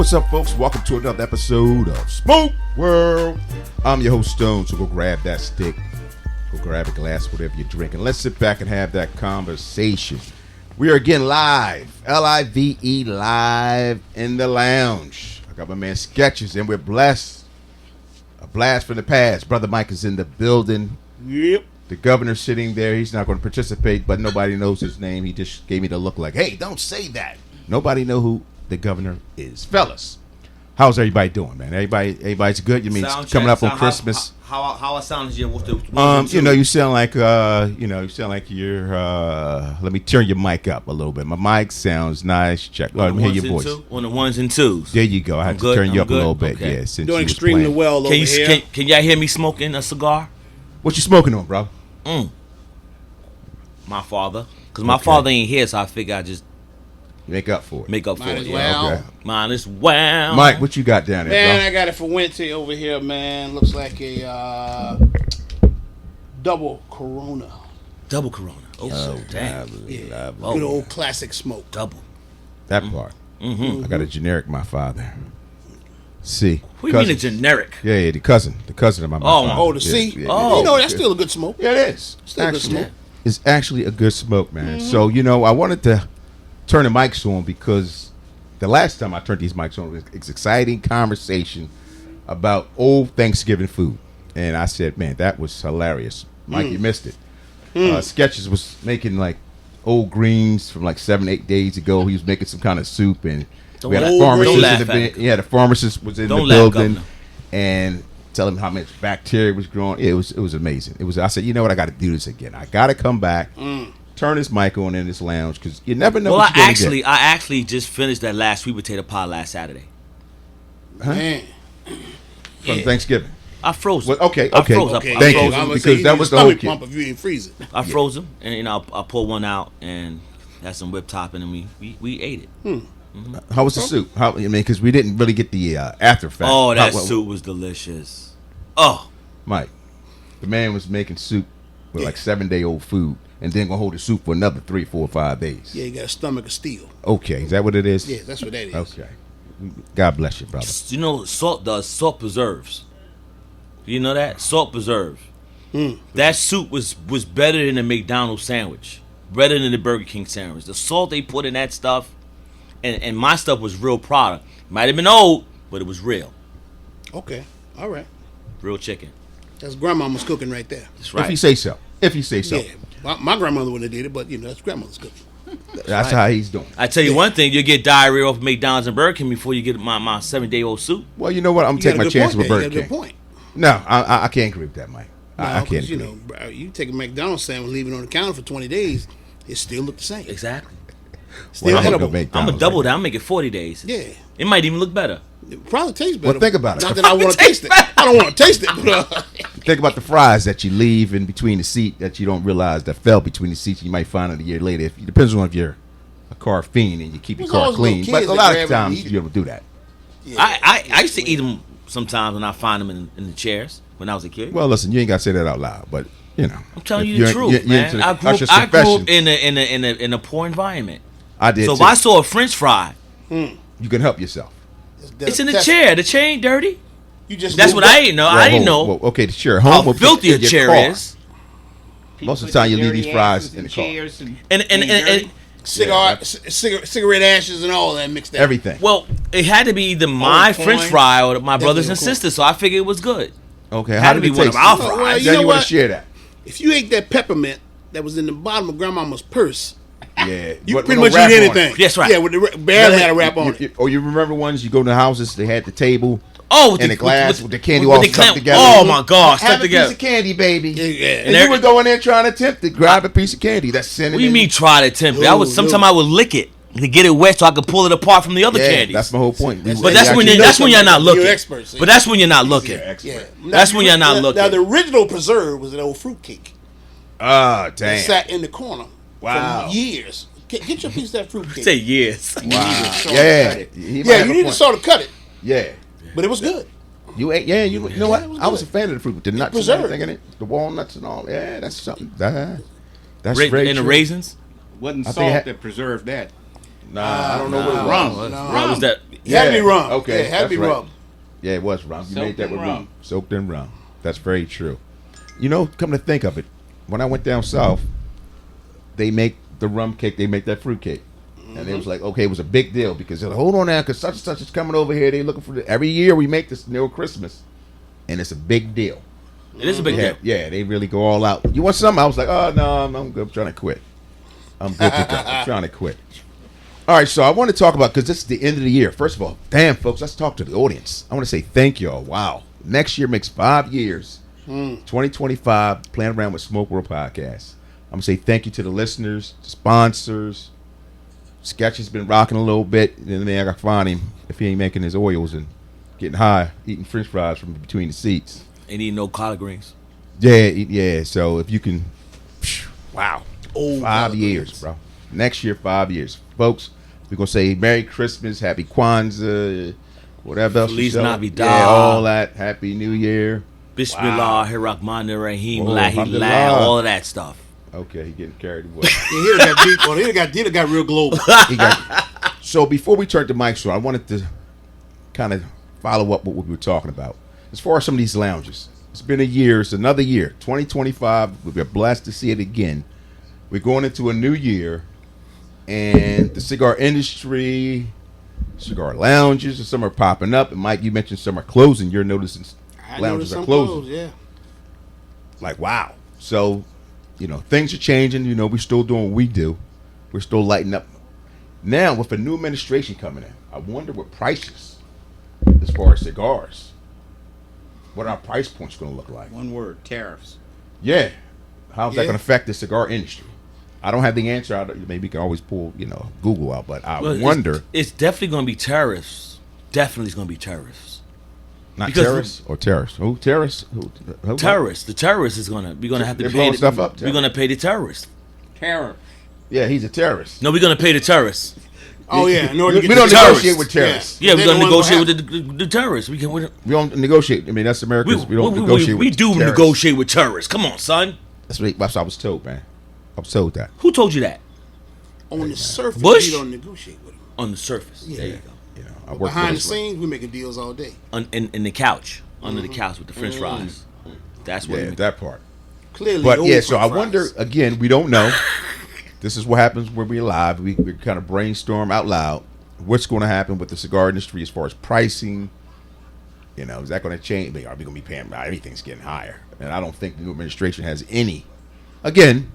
What's up, folks? Welcome to another episode of Smoke World. I'm your host, Stone, so go grab that stick, go grab a glass, whatever you're drinking. Let's sit back and have that conversation. We are again live, L-I-V-E, live in the lounge. I got my man Sketches, and we're blessed. A blast from the past. Brother Mike is in the building. Yep. The governor's sitting there. He's not going to participate, but nobody knows his name. He just gave me the look like, hey, don't say that. Nobody know who the governor is. Fellas, how's everybody doing, man? Everybody's good? You mean Sound coming check, up on Christmas? How I sound is you? What's the you sound like you're let me turn your mic up a little bit. My mic sounds nice. Check. Let me hear your voice. On the ones and twos. There you go. I had to turn you up a little bit. Okay. Yeah, since Doing you was extremely playing. well over here. Can y'all hear me smoking a cigar? What you smoking on, bro? My father. Because my father ain't here, so I figure I just Make up for it. make up for Might it. as Yeah. well. Okay. Mine is wow. Mike, what you got down there, Man, bro? I got it for winter over here, man. Looks like a double Corona. Double Corona. Oh, damn. Yeah. Oh. Good old classic smoke. Double. That part. I got a generic, my father. C. What do you mean a generic? Yeah, the cousin of my Oh, father. Oh, the Yeah, C? yeah, Oh. You know, that's still a good smoke. Yeah, it is. Still a good smoke. It's actually a good smoke, man. So, I wanted to turn the mics on because the last time I turned these mics on, it was exciting conversation about old Thanksgiving food. And I said, man, that was hilarious. Mike, you missed it. Sketches was making like old greens from like 7-8 days ago. He was making some kind of soup, and we had a pharmacist in the yeah, the pharmacist was in the building, and tell him how much bacteria was growing. It was amazing. I said, you know what, I got to do this again. I got to come back, turn this mic on in this lounge because you never know. Well, what you're gonna I actually just finished that last sweet potato pie last Saturday. Man. get from Thanksgiving. I froze them. Well, okay. I froze Thank you, I'm gonna say because that was the whole key. pump if you didn't freeze it. I froze them, and I pulled one out and had some whipped topping, and we ate it. How was the soup? Because we didn't really get the after effect. Oh, that soup was delicious. Oh, Mike, the man was making soup with like 7-day-old food, and then gonna hold the soup for another 3, 4, 5 days. Yeah, you got a stomach of steel. Okay, is that what it is? Yeah, that's what that is. Okay. God bless you, brother. you know, salt does salt preserves. You know that salt preserves. That soup was better than the McDonald's sandwich, better than the Burger King sandwich. The salt they put in that stuff, and my stuff was real product. Might have been old, but it was real. Okay. All right. Real chicken. That's grandmama's cooking right there. That's right. If you say so. Yeah. My grandmother wouldn't have did it, but that's grandmother's cooking. That's how he's doing. I tell you one thing, you'll get diarrhea off McDonald's and Burger King before you get my 7-day-old soup. Well, you know what? I'm You got taking a my good chances with point there. Burger You got a King. good point. No, I can't agree with that, Mike. I No, can't. because, bro, you take a McDonald's sandwich, leave it on the counter for 20 days, it still look the same. Exactly. Still Well, I'm gonna edible. go make I'm gonna McDonald's double right that. I'm make it 40 days. Yeah. It might even look better. It probably tastes better. Well, think about it. Not that I want to taste it. I don't want to taste it. But, now. Think about the fries that you leave in between the seat that you don't realize that fell between the seats. You might find it a year later. It depends on if you're a car fiend and you keep your There's car always clean. little But kids a that lot grab of it and times eat it. you able to do that. yeah. I used to eat them sometimes when I find them in the chairs when I was a kid. Well, listen, you ain't got to say that out loud, but I'm I'm telling you the truth, man. I grew up in a poor environment. I did. So too. if I saw a French fry, You can help yourself. it's in the chair. The chair ain't dirty. You just That's moved what up. I didn't know. I didn't know Okay, the chair. how Home or filthy a in your chair car. is. Most of the time you leave these fries in the car. And Cigarette ashes and all that mixed up. Everything. well, it had to be either my corn. French fry or my brothers and Definitely corn. sisters. So I figured it was good. Okay, Had how to did be it one of taste? our Well, fries. you Then know you want what? to share that. If you ate that peppermint that was in the bottom of grandmama's purse, Yeah. you But pretty with much no wrap eat on it. anything. That's right. Yeah, with the barely had a wrap on it. Or you remember ones you go to the houses, they had the table Oh, with and the glass with the candy all the stuck clam- together. Oh my gosh, Have stuck a together. piece of candy, baby. Yeah, yeah. And you would go in there trying to tempt it, grab a piece of candy. That's sending. What do you mean try to tempt it? No, Sometimes I would lick it to get it wet so I could pull it apart from the other Yeah, candies. that's my whole point. But that's when you're not looking. You're expert, see? But that's when you're not looking. Yeah. That's when you're not looking. Now, the original preserve was an old fruit cake. Ah, It damn. sat in the corner Wow. for years. Get your piece of that fruit cake. Say yes. Wow. Cut Yeah. it. He might Yeah, have you a need to point. sort of cut it, Yeah. but it was good. You ate, yeah. You know what? it was I was a good. fan of the fruit with the nuts and preserved. everything in it, the walnuts and all. Yeah, that's something. That's And very the true. raisins. Wasn't I salt think it had- that preserved that. Nah, I don't know what it rum. was. What was that? It had to be rum. Okay, Yeah, it had to be that's right. rum. Yeah, it was rum. You Soaked made that in with rum. rum. Soaked in rum. That's very true. You know, come to think of it, when I went down south, they make the rum cake. They make that fruit cake. And it was like, okay, it was a big deal because they're like, hold on now, because such and such is coming over here. They looking for every year we make this near Christmas, and it's a big deal. It is a big deal. Yeah, they really go all out. You want something? I was like, oh no, I'm good. I'm trying to quit. I'm good to go. I'm trying to quit. All right, so I want to talk about, because this is the end of the year. First of all, damn folks, let's talk to the audience. I want to say thank y'all. Wow, next year makes 5 years. 2025, playing around with Smoke World Podcast. I'm gonna say thank you to the listeners, sponsors. Sketch has been rocking a little bit, and then I got to find him if he ain't making his oils and getting high, eating French fries from between the seats. Ain't eating no collard greens. Yeah. So if you can, wow, Oh, 5 years, bro. Next year, 5 years, folks. We're gonna say Merry Christmas, Happy Kwanzaa, whatever else. Feliz you sell. Navidad. Yeah, all that. Happy New Year. Bismillah, Rahmanir Rahim, Oh, Lahi alhamdulillah. La, all of that stuff. Okay, he getting carried away. Yeah, he got deep. Well, he got real global. So before we turn to mics, I wanted to kind of follow up what we were talking about. As far as some of these lounges, it's been a year. It's another year. 2025. We've been blessed to see it again. We're going into a new year, and the cigar industry, cigar lounges, some are popping up. And Mike, you mentioned some are closing. You're noticing I lounges noticed are some closing. clothes, yeah. Like, wow. So, you know, things are changing. You know, we're still doing what we do. We're still lighting up. Now, with a new administration coming in, I wonder what prices, as far as cigars, what our price points going to look like. One word, tariffs. Yeah. How's that Yeah. going to affect the cigar industry? I don't have the answer. Maybe you can always pull, Google out. But I Well, wonder. It's definitely going to be tariffs. Definitely it's going to be tariffs. Not because- terrorists or terrorists? Who? Terrorists? Who? Terrorists. The terrorists is going to, we're going to have to They're pay blowing the, stuff up, we're going to pay the terrorists. Tariff. Yeah, he's a terrorist. No, we're going to pay the terrorists. Oh yeah, in order to We get don't the negotiate terrorists. with terrorists. Yeah, we're They're going to the ones negotiate gonna with the terrorists. We don't negotiate. I mean, that's Americans. We don't negotiate we with do terrorists. negotiate with terrorists. Come on, son. That's what I was told, man. I was told that. Who told you that? On the surface, Bush? we don't negotiate with them. On the surface. Yeah. There you go. I work Behind the those ways. scenes, we making deals all day. In the couch. Under the couch with the French fries. That's what Yeah, we that part. Clearly, But old yeah, so I French wonder fries. again. We don't know. This is what happens when we're live. We kind of brainstorm out loud. What's going to happen with the cigar industry as far as pricing? Is that going to change? Are we going to be paying? Everything's getting higher, and I don't think the new administration has any. Again,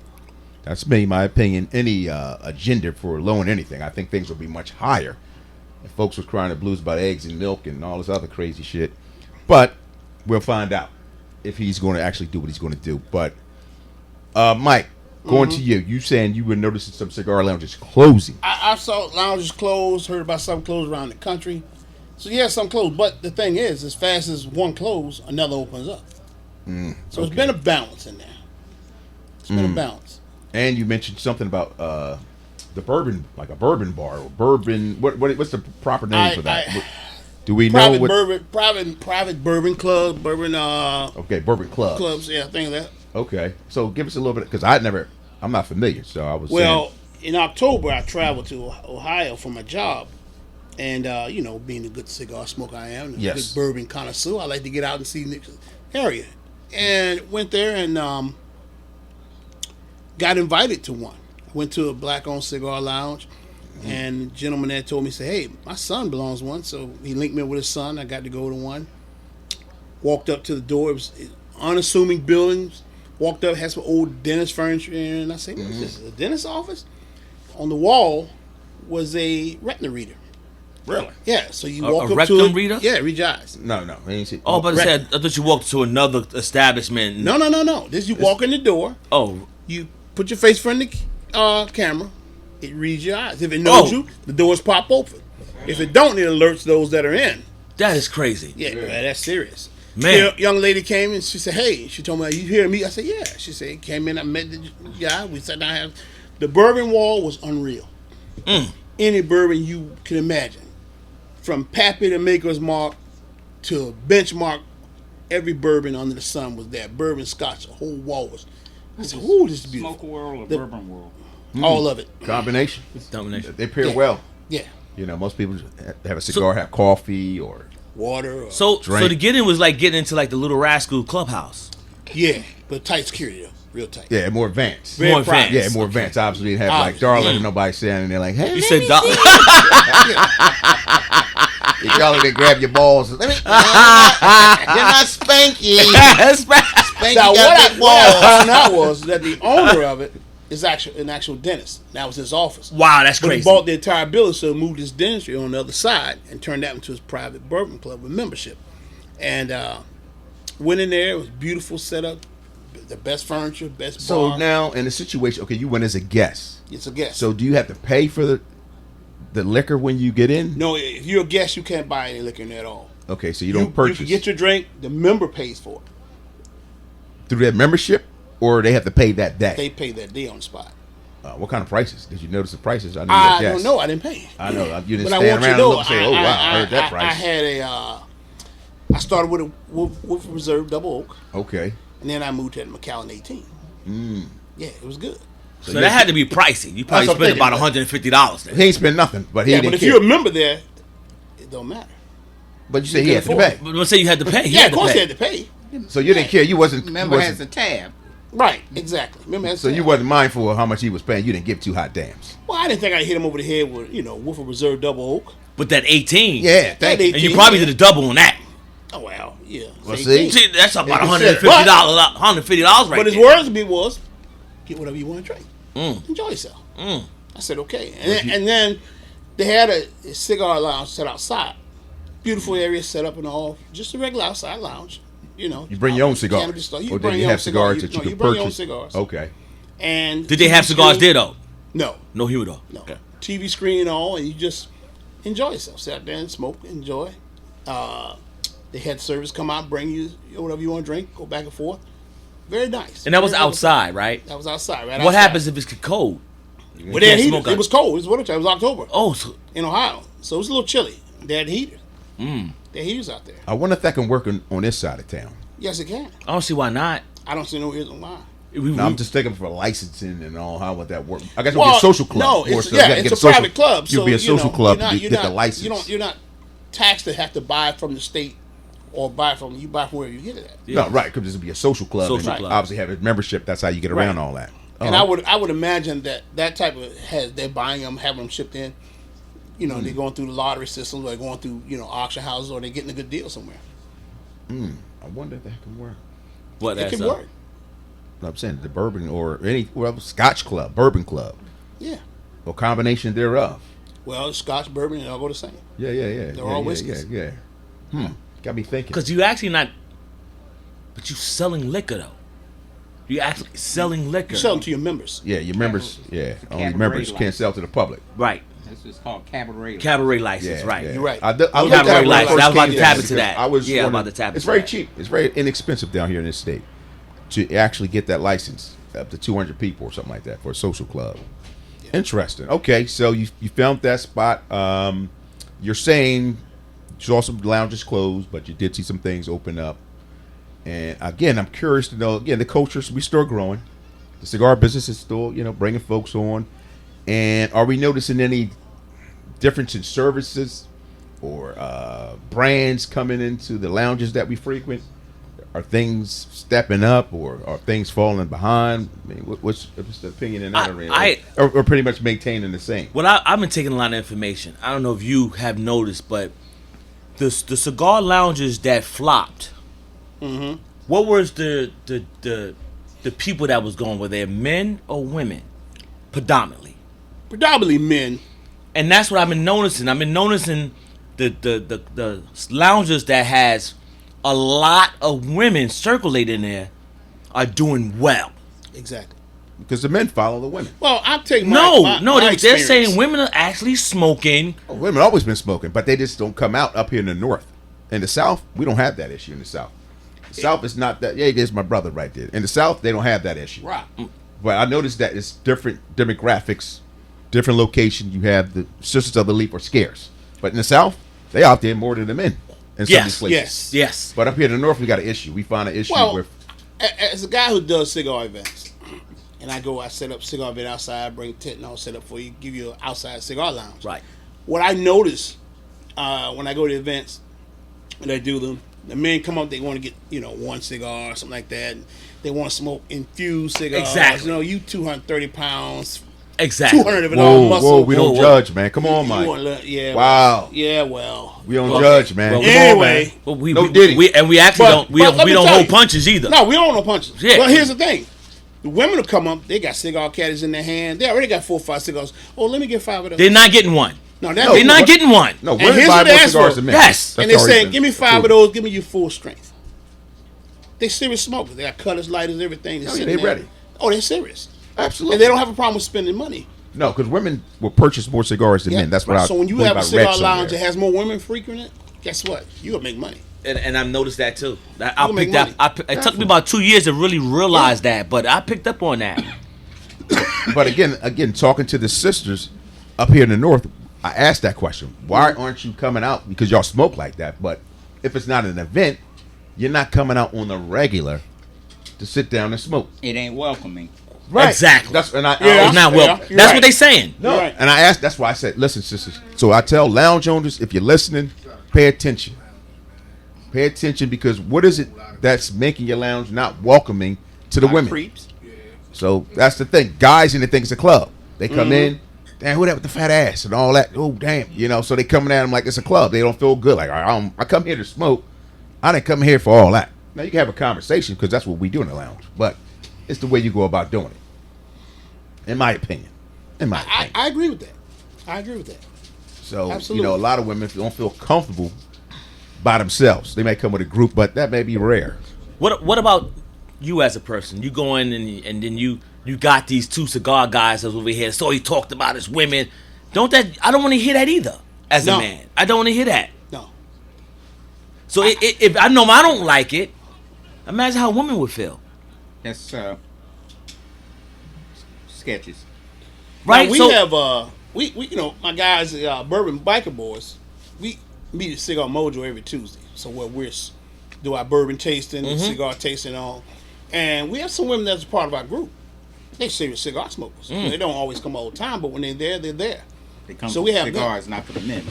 that's me, my opinion. Any agenda for lowering anything? I think things will be much higher. And folks were crying the blues about eggs and milk and all this other crazy shit. But we'll find out if he's going to actually do what he's going to do. But Mike, going to you. You saying you were noticing some cigar lounges closing. I saw lounges closed. Heard about some closed around the country. So yeah, some closed. But the thing is, as fast as one closes, another opens up. So it's been a balance in there. It's been a balance. And you mentioned something about the bourbon, like a bourbon bar or bourbon. What's the proper name for that? Do we know what? Private bourbon club, bourbon Okay, bourbon clubs. Yeah, things like that. Okay, so give us a little bit because I'm not familiar. So I was Well, in October, I traveled to Ohio for my job. And, being a good cigar smoker I am, a Yes. good bourbon connoisseur, I like to get out and see the area. And went there and got invited to one. Went to a black-owned cigar lounge. And the gentleman there told me, hey, my son belongs to one. So he linked me with his son. I got to go to one. Walked up to the door. It was unassuming buildings. Walked up, had some old dentist furniture in. And I said, what's this, a dentist's office? On the wall was a retina reader. really. Yeah, so you A walk up rectum to it. reader? Yeah, read your eyes. No, I ain't see. Oh, but I said, I thought you walked to another establishment. No. This you walk in the door. Oh, You put your face in front of the camera. It reads your eyes. If it knows you, the doors pop open. If it don't, it alerts those that are in. that is crazy. Yeah, man, that's serious. Man. Young lady came in. She said, "Hey," she told me, "Are you hearing me?" I said, "Yeah." She said, "Came in. I met the guy. We sat down. The bourbon wall was unreal. Any bourbon you can imagine, from Pappy to Maker's Mark to Benchmark, every bourbon under the sun was there. Bourbon, Scotch, the whole wall was. I said, "Ooh, this is beautiful." Smoke world or The- bourbon world? All of it. Combination. Domination. They pair Yeah. well. Yeah. You know, most people have a cigar, have coffee, or Water. So Drink. the getting was like getting into like the Little Rascal clubhouse. Yeah, but tight security, though. Real tight. yeah, more advanced. Very More private. advanced. Yeah, more advanced. Obviously, they have like Obviously. Darling and nobody standing there like, hey, You let said me dog. see. Darling, they grab your balls. Let me. You're not Spanky. That's right. Spanky Now, got what big I balls. found out was that the owner of it is an actual dentist. That was his office. Wow, that's But crazy. he bought the entire building, so he moved his dentistry on the other side and turned that into his private bourbon club with membership. And went in there. It was beautiful setup. The best furniture, best So bar. now, in the situation, okay, you went as a guest. It's a guest. So do you have to pay for the liquor when you get in? No, if you're a guest, you can't buy any liquor in there at all. Okay, so you don't purchase You can get your drink. The member pays for it. through their membership, or they have to pay that day. They pay that day on the spot. What kind of prices? Did you notice the prices? I know you're a I guest. don't know. I didn't pay. I know. You didn't But I stand want you around to and know, look and say, "Oh wow, I heard that I price." had I started with a Wolf Reserve Double Oak, Okay. and then I moved to the Macallan 18. Yeah, it was good. So that had to be pricey. You probably That's what I'm spent about thinking. $150 there. He ain't spent nothing, but he Yeah, didn't but if care. you're a member there, it don't matter. But you said he you had can to afford pay. But let's say you had to pay. He Yeah, had of to course pay. they had to pay. So you didn't care. You wasn't. Remember, you has wasn't a tab. Right, exactly. Remember, so you wasn't mindful of how much he was paying. You didn't give two hot dams. Well, I didn't think I'd hit him over the head with Wolf Reserve Double Oak. But that 18. Yeah, thank That you. And you probably did a double on that. Oh well, yeah. Well, Same see? thing. See, that's about Like you $150. said, $150 right But his there. words to me was, get whatever you want to drink. Mm. Enjoy yourself. Mm. I said, okay. And then they had a cigar lounge set outside. Beautiful area set up and all. Just a regular outside lounge. You bring your own cigars, cannabis store. You or bring did you your have own cigar. cigars that you you could bring your own purchase? cigars. Okay. And Did they have TV cigars screen- there, though? No. No humidor. No. Okay. TV screen and all, and you just enjoy yourself. Sit out there and smoke, enjoy. They had service come out, bring you whatever you want to drink, go back and forth. Very nice. And that was Very outside, right? That was outside, right? What outside. happens if it's cold? But they had can't heaters. smoke It out. was cold. It was wintertime. It was October Oh, so, in Ohio, so it was a little chilly. They had heaters. mm. They had heaters out there. I wonder if that can work on this side of town. Yes, it can. I don't see why not. I don't see no reason why. No, I'm just thinking for licensing and all. How would that work? I guess it would be a social club. No, more it's, so. You gotta it's get a social- private club. You'll So be a social club to you're get the not- license. You're not taxed to have to buy from the state or buy from wherever you get it at. Yeah. No, right, because this would be a social club. Social and club. Obviously, have a membership. That's how you get around Right. all that. And Oh. I would imagine that type of they're buying them, having them shipped in. They're going through the lottery systems, or they're going through auction houses, or they're getting a good deal somewhere. I wonder if that can work. What It that's can work. I'm saying the bourbon or any Scotch club, bourbon club, Yeah. or combination thereof. Well, Scotch, bourbon, and all go the same. Yeah. They're all whiskeys. Yeah. Got me thinking. Because you actually not. But you selling liquor though. You actually selling liquor. You sell them to your members. Yeah, your members. Yeah, It's a only cabaret members can't license. sell to the public. Right. This is called cabaret. Cabaret license. Yeah, right. yeah. You're right. I Cabaret looked at it when I license. first I was about came to down tap into because that. I was Yeah, I'm wondering- about to tap It's into very that. cheap. It's very inexpensive down here in this state to actually get that license up to 200 people or something like that for a social club. Interesting. Okay, so you found that spot. You're saying you saw some lounges closed, but you did see some things open up. And again, I'm curious to know. Again, the culture's we still growing. The cigar business is still, bringing folks on. And are we noticing any difference in services or brands coming into the lounges that we frequent? Are things stepping up, or are things falling behind? I mean, what's the opinion in that arena? Or pretty much maintaining the same? Well, I've been taking a lot of information. I don't know if you have noticed, but the cigar lounges that flopped. Mm-hmm. What was the people that was going? Were they men or women? Predominantly. Predominantly men. And that's what I've been noticing. I've been noticing the lounges that has a lot of women circulating there are doing well. Exactly. Because the men follow the women. Well, I'm taking No, they're experience. saying women are actually smoking. Oh, women always been smoking, but they just don't come out up here in the north. In the south, we don't have that issue in the south. The south is not that. Yeah, there's my brother right there. In the south, they don't have that issue. Right. But I noticed that it's different demographics, different location. You have the Sisters of the Leap are scarce, but in the south, they out there more than the men in some of these places. Yes. But up here in the north, we got an issue. We find an issue Well, with. as a guy who does cigar events, and I set up cigar bed outside, bring tent and all set up for you, give you an outside cigar lounge. Right. What I notice when I go to events and I do them, the men come up, they want to get, one cigar or something like that. And they want to smoke infused cigars. Exactly. You 230 pounds. Exactly. 200 of it all muscle. Whoa, we don't judge, man. Come on, Mike. Yeah. Wow. Well. We don't judge, man. Well, Come anyway. on, man. Well, No Diddy. and we actually don't hold punches either. No, we don't hold punches. Yeah. But here's the thing. The women will come up, they got cigar caddies in their hand. They already got 4 or 5 cigars. Oh, let me get 5 of those. They're not getting one. No, They're not getting one. No, And women here's buy what they more ask cigars for. than men. Yes. And they already say, been give me 5 of proven. those, give me your full strength. They serious smokers. They got cutters, lighters, everything. Oh, yeah, sitting they there. ready. Oh, they're serious. Absolutely. And they don't have a problem with spending money. No, because women will purchase more cigars than men. That's what I So when you believe have I a read cigar somewhere. lounge that has more women frequenting it, guess what? You'll make money. And I've noticed that too. You'll make money. It took me about 2 years to really realize that, but I picked up on that. But again, talking to the sisters up here in the north, I asked that question. Why aren't you coming out? Because y'all smoke like that. But if it's not an event, you're not coming out on the regular to sit down and smoke. It ain't welcoming. Right. Exactly. That's and It's not well. You're That's right. what they saying. No. You're right. And I asked. That's why I said, listen, sisters. So I tell lounge owners, if you're listening, pay attention. Pay attention, because what is it that's making your lounge not welcoming to the women? Creeps. So that's the thing. Guys in the think it's a club. They come in, damn, who that with the fat ass and all that? Oh, damn. So they coming at them like it's a club. They don't feel good. Like, I come here to smoke. I didn't come here for all that. Now, you can have a conversation, because that's what we do in the lounge. But it's the way you go about doing it, in my opinion. I agree with that. I agree with that. So, Absolutely. a lot of women don't feel comfortable by themselves. They may come with a group, but that may be rare. What about you as a person? You go in and then you got these 2 cigar guys that's over here. So he talked about his women. I don't want to hear that either as a No. man. I don't want to hear that. No. So if I know I don't like it, imagine how a woman would feel. That's sketches. Right? Now, we So- have we my guys, Bourbon Biker Boys, we meet at Cigar Mojo every Tuesday. So where we do our bourbon tasting, cigar tasting, and all, and we have some women that's a part of our group. They serious cigar smokers. They don't always come all the time, but when they're there, they're there. They come So for we have cigars, not for the men.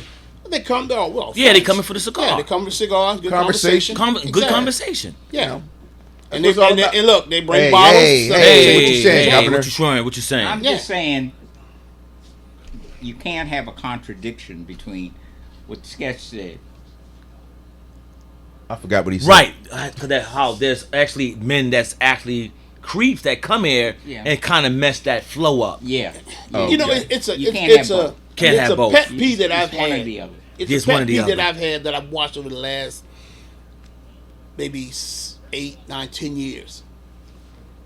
They come there. Well, Yeah, they friends. coming for the cigar. Yeah, they come for cigars, good Conversation. conversation, Good Exactly. conversation. Yeah. And, That's what it's all and about. look, they bring Hey, bottles. hey, stuff. hey, what you saying, Governor? What you saying? I'm Yeah. just saying, you can't have a contradiction between what Sketch said. I forgot what he said. Right. Because how there's actually men that's actually creeps that come here Yeah. and kind of mess that flow up. Yeah. Oh, You know, okay. it's a You it's, can't it's have a both. Can't it's have a both. pet peeve that I've It's one or had. the other. It's It's a one pet or the peeve other. that I've had that I've watched over the last maybe 8, 9, 10 years.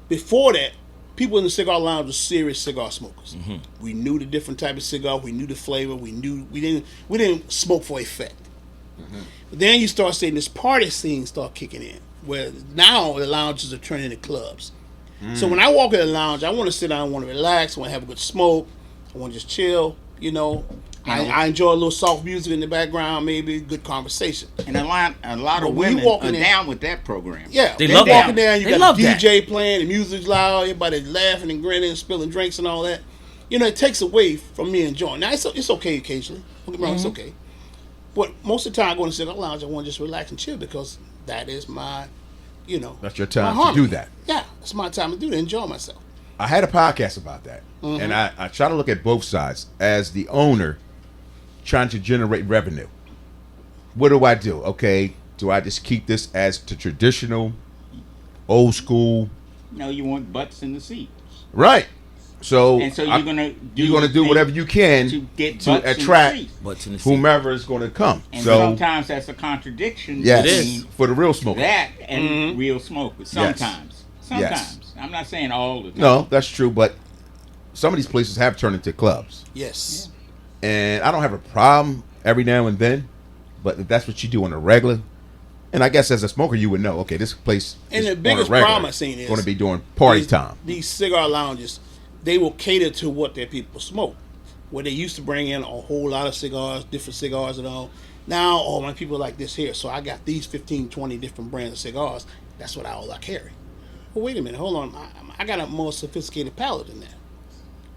Before that, people in the cigar lounge were serious cigar smokers. We knew the different type of cigar. We knew the flavor. We didn't smoke for effect. But then you start seeing this party scene start kicking in, where now the lounges are turning into clubs. So when I walk in the lounge, I want to sit down, I want to relax, I want to have a good smoke, I want to just chill. I enjoy a little soft music in the background, maybe good conversation. And a lot But of when you women walk are in there- down with that program. Yeah, They they love walking that. there, and you They got love the that. DJ playing, the music's loud, everybody laughing and grinning, and spilling drinks and all that. It takes away from me enjoying. Now it's okay occasionally. Don't get me wrong, it's okay. But most of the time, I go to the cigar lounge, I want to just relax and chill because that is my, That's your my time to harmony. do that. Yeah, it's my time to do that, enjoy myself. I had a podcast about that, and I try to look at both sides as the owner trying to generate revenue. What do I do? Okay, do I just keep this as the traditional, old school? You want butts in the seats. Right. So, And so you're gonna do whatever you can to get to butts in the attract seats. But in the seat. whomever is going to come. And So, sometimes that's a contradiction yes, It is. between for the real smoker. that and real smokers. Yes. Sometimes. Yes. I'm not saying all the time. No, that's true, but some of these places have turned into clubs. Yes. And I don't have a problem every now and then, but if that's what you do on a regular, and I guess as a smoker you would know, okay, this place And is the on a biggest regular problem I've seen is going to be doing party these- time. These cigar lounges, they will cater to what their people smoke. Where they used to bring in a whole lot of cigars, different cigars and all. Now, my people like this here, so I got these 15, 20 different brands of cigars. That's all I carry. well, wait a minute, hold on. I got a more sophisticated palate than that.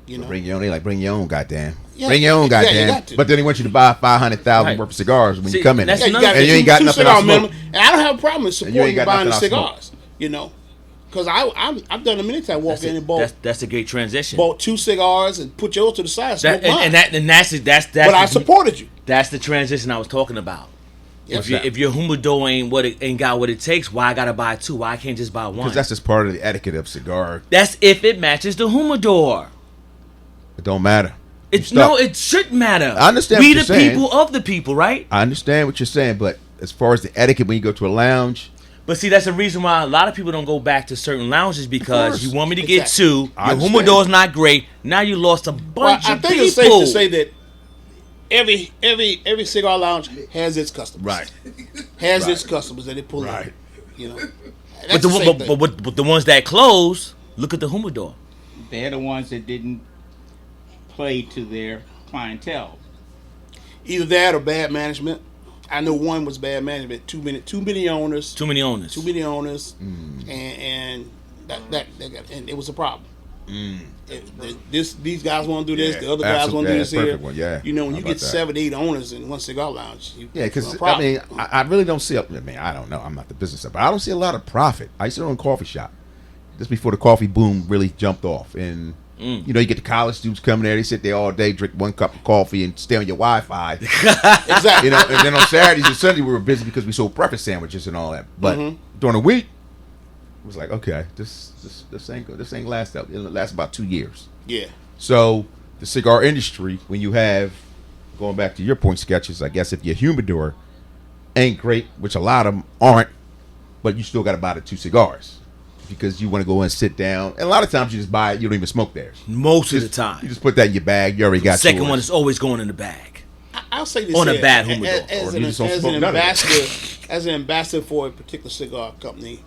You know, Bring your own. They like bring your own, goddamn. Yeah. Bring your own, Yeah, you goddamn. got to. But then they want you to buy 500,000 Right. worth of cigars when See, you come in. that's yeah, you another got and you two ain't got nothing cigar else to minimum, smoke. and I don't have a problem with And you ain't supporting got buying the nothing else to cigars. You know, because I've done it many times. Walk in and bought That's a great transition. bought 2 cigars and put yours to the side. Smoke That, mine. and that's but I supported you. That's the transition I was talking about. Yes, If your humidor ain't got what it takes, why I gotta buy 2? Why I can't just buy 1? Because that's just part of the etiquette of cigar. That's if it matches the humidor. It don't matter. It's You stuck. no, it shouldn't matter. I understand We what the you're saying. people of the people, right? I understand what you're saying, but as far as the etiquette when you go to a lounge, But see, that's the reason why a lot of people don't go back to certain lounges because course. you want me to get Exactly. 2. I Your understand. humidor's not great. Now you lost a Well, bunch I of think people. it's safe to say that every cigar lounge has its customers. Right. Has Right. its customers that they pull Right. in. You know. but That's the, the same but, thing. but the ones that close, look at the humidor. They're the ones that didn't play to their clientele. Either that or bad management. I know one was bad management. Too many owners. Too many owners. Too many owners, and it was a problem. These guys want to do this. Yeah, The other guys want to do absolutely. this Yeah, here. perfect one, yeah. You know, when How you about get that? 7, 8 owners in one cigar lounge, yeah, it's a because I problem. mean, I really don't see. I mean, I don't know. I'm not the business, but I don't see a lot of profit. I used to own a coffee shop just before the coffee boom really jumped off, and you know, you get the college students coming there. They sit there all day, drink 1 cup of coffee, and stay on your Wi-Fi. Exactly. You know, and then on Saturdays and Sundays we were busy because we sold breakfast sandwiches and all that. But during the week, it was like, okay, this ain't good. This ain't last out. It'll last about 2 years. Yeah. So the cigar industry, when you have, going back to your point, Sketches, I guess if your humidor ain't great, which a lot of them aren't, but you still got to buy the 2 cigars because you want to go and sit down. And a lot of times you just buy it, you don't even smoke theirs. Most of the time. You just put that in your bag. You already got Second yours. one is always going in the bag. I'll say this On a here, bad humidor. as Or an, you just don't as smoke an none of it. ambassador, as an ambassador for a particular cigar company,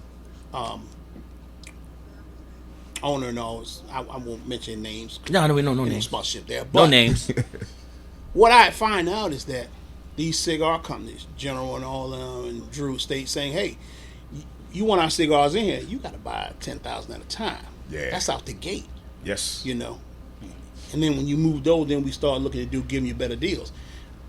owner and all, I won't mention names. No, we no No names. sponsorship there. No But names. what I find out is that these cigar companies, General and all of them, and Drew State, saying, "Hey, you want our cigars in here? You got to buy 10,000 at a time. Yeah. That's out the gate, Yes. you know. And then when you move those, then we start looking to giving you better deals.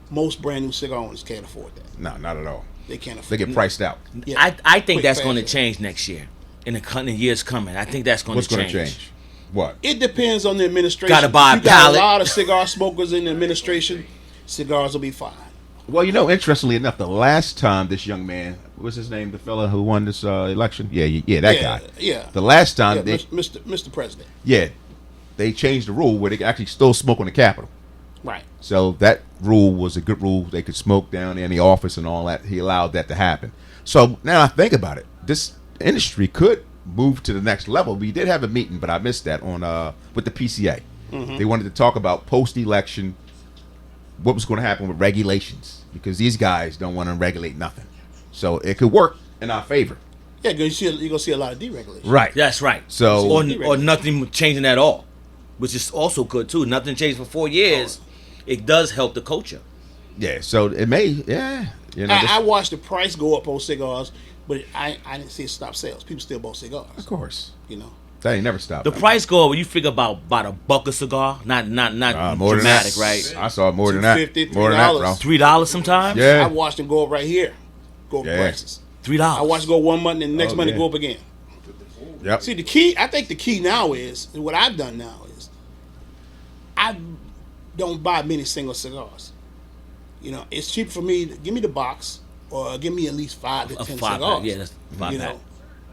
Most brand new cigar owners can't afford that. No, not at all. They can't They afford. get priced out. Yeah. I think Quick that's going to fashion. change next year. In the years coming, I think that's going What's to going change. to change? What? It depends on the administration. Gotta buy a If you got pallet. a lot of cigar smokers in the administration, cigars will be fine. Well, you know, interestingly enough, the last time this young man, what was his name, the fella who won this election? Yeah, that guy. Yeah. The last time, Yeah, they, Mr. President. they changed the rule where they could actually still smoke on the Capitol. Right. So that rule was a good rule. They could smoke down there in the office and all that. He allowed that to happen. So now I think about it, this industry could move to the next level. We did have a meeting, but I missed that on with the PCA. They wanted to talk about post-election, what was going to happen with regulations, because these guys don't want to regulate nothing. So it could work in our favor. Yeah, because you're going to see a lot of deregulation. Right. That's right. So- or nothing changing at all, which is also good too. Nothing changed for 4 years. It does help the culture. Yeah. So it may. Yeah. You know. I watched the price go up on cigars, but I didn't see it stop sales. People still bought cigars. of course. You know. That ain't never stopped. The price go up when you figure about a buck a cigar, not more than dramatic, that. right? I saw more than that. $2.50, More than that, bro. $3 sometimes. Yeah. I watched them go up right here. Go up Yeah. prices. $3. I watched it go one month and the next Oh, month it yeah. go up again. Yep. See, I think the key now is, what I've done now is, I don't buy many single cigars. You know, it's cheap for me to give me the box or give me at least 5 to 10 5 cigars. pack. Yeah, that's 5 you pack. know,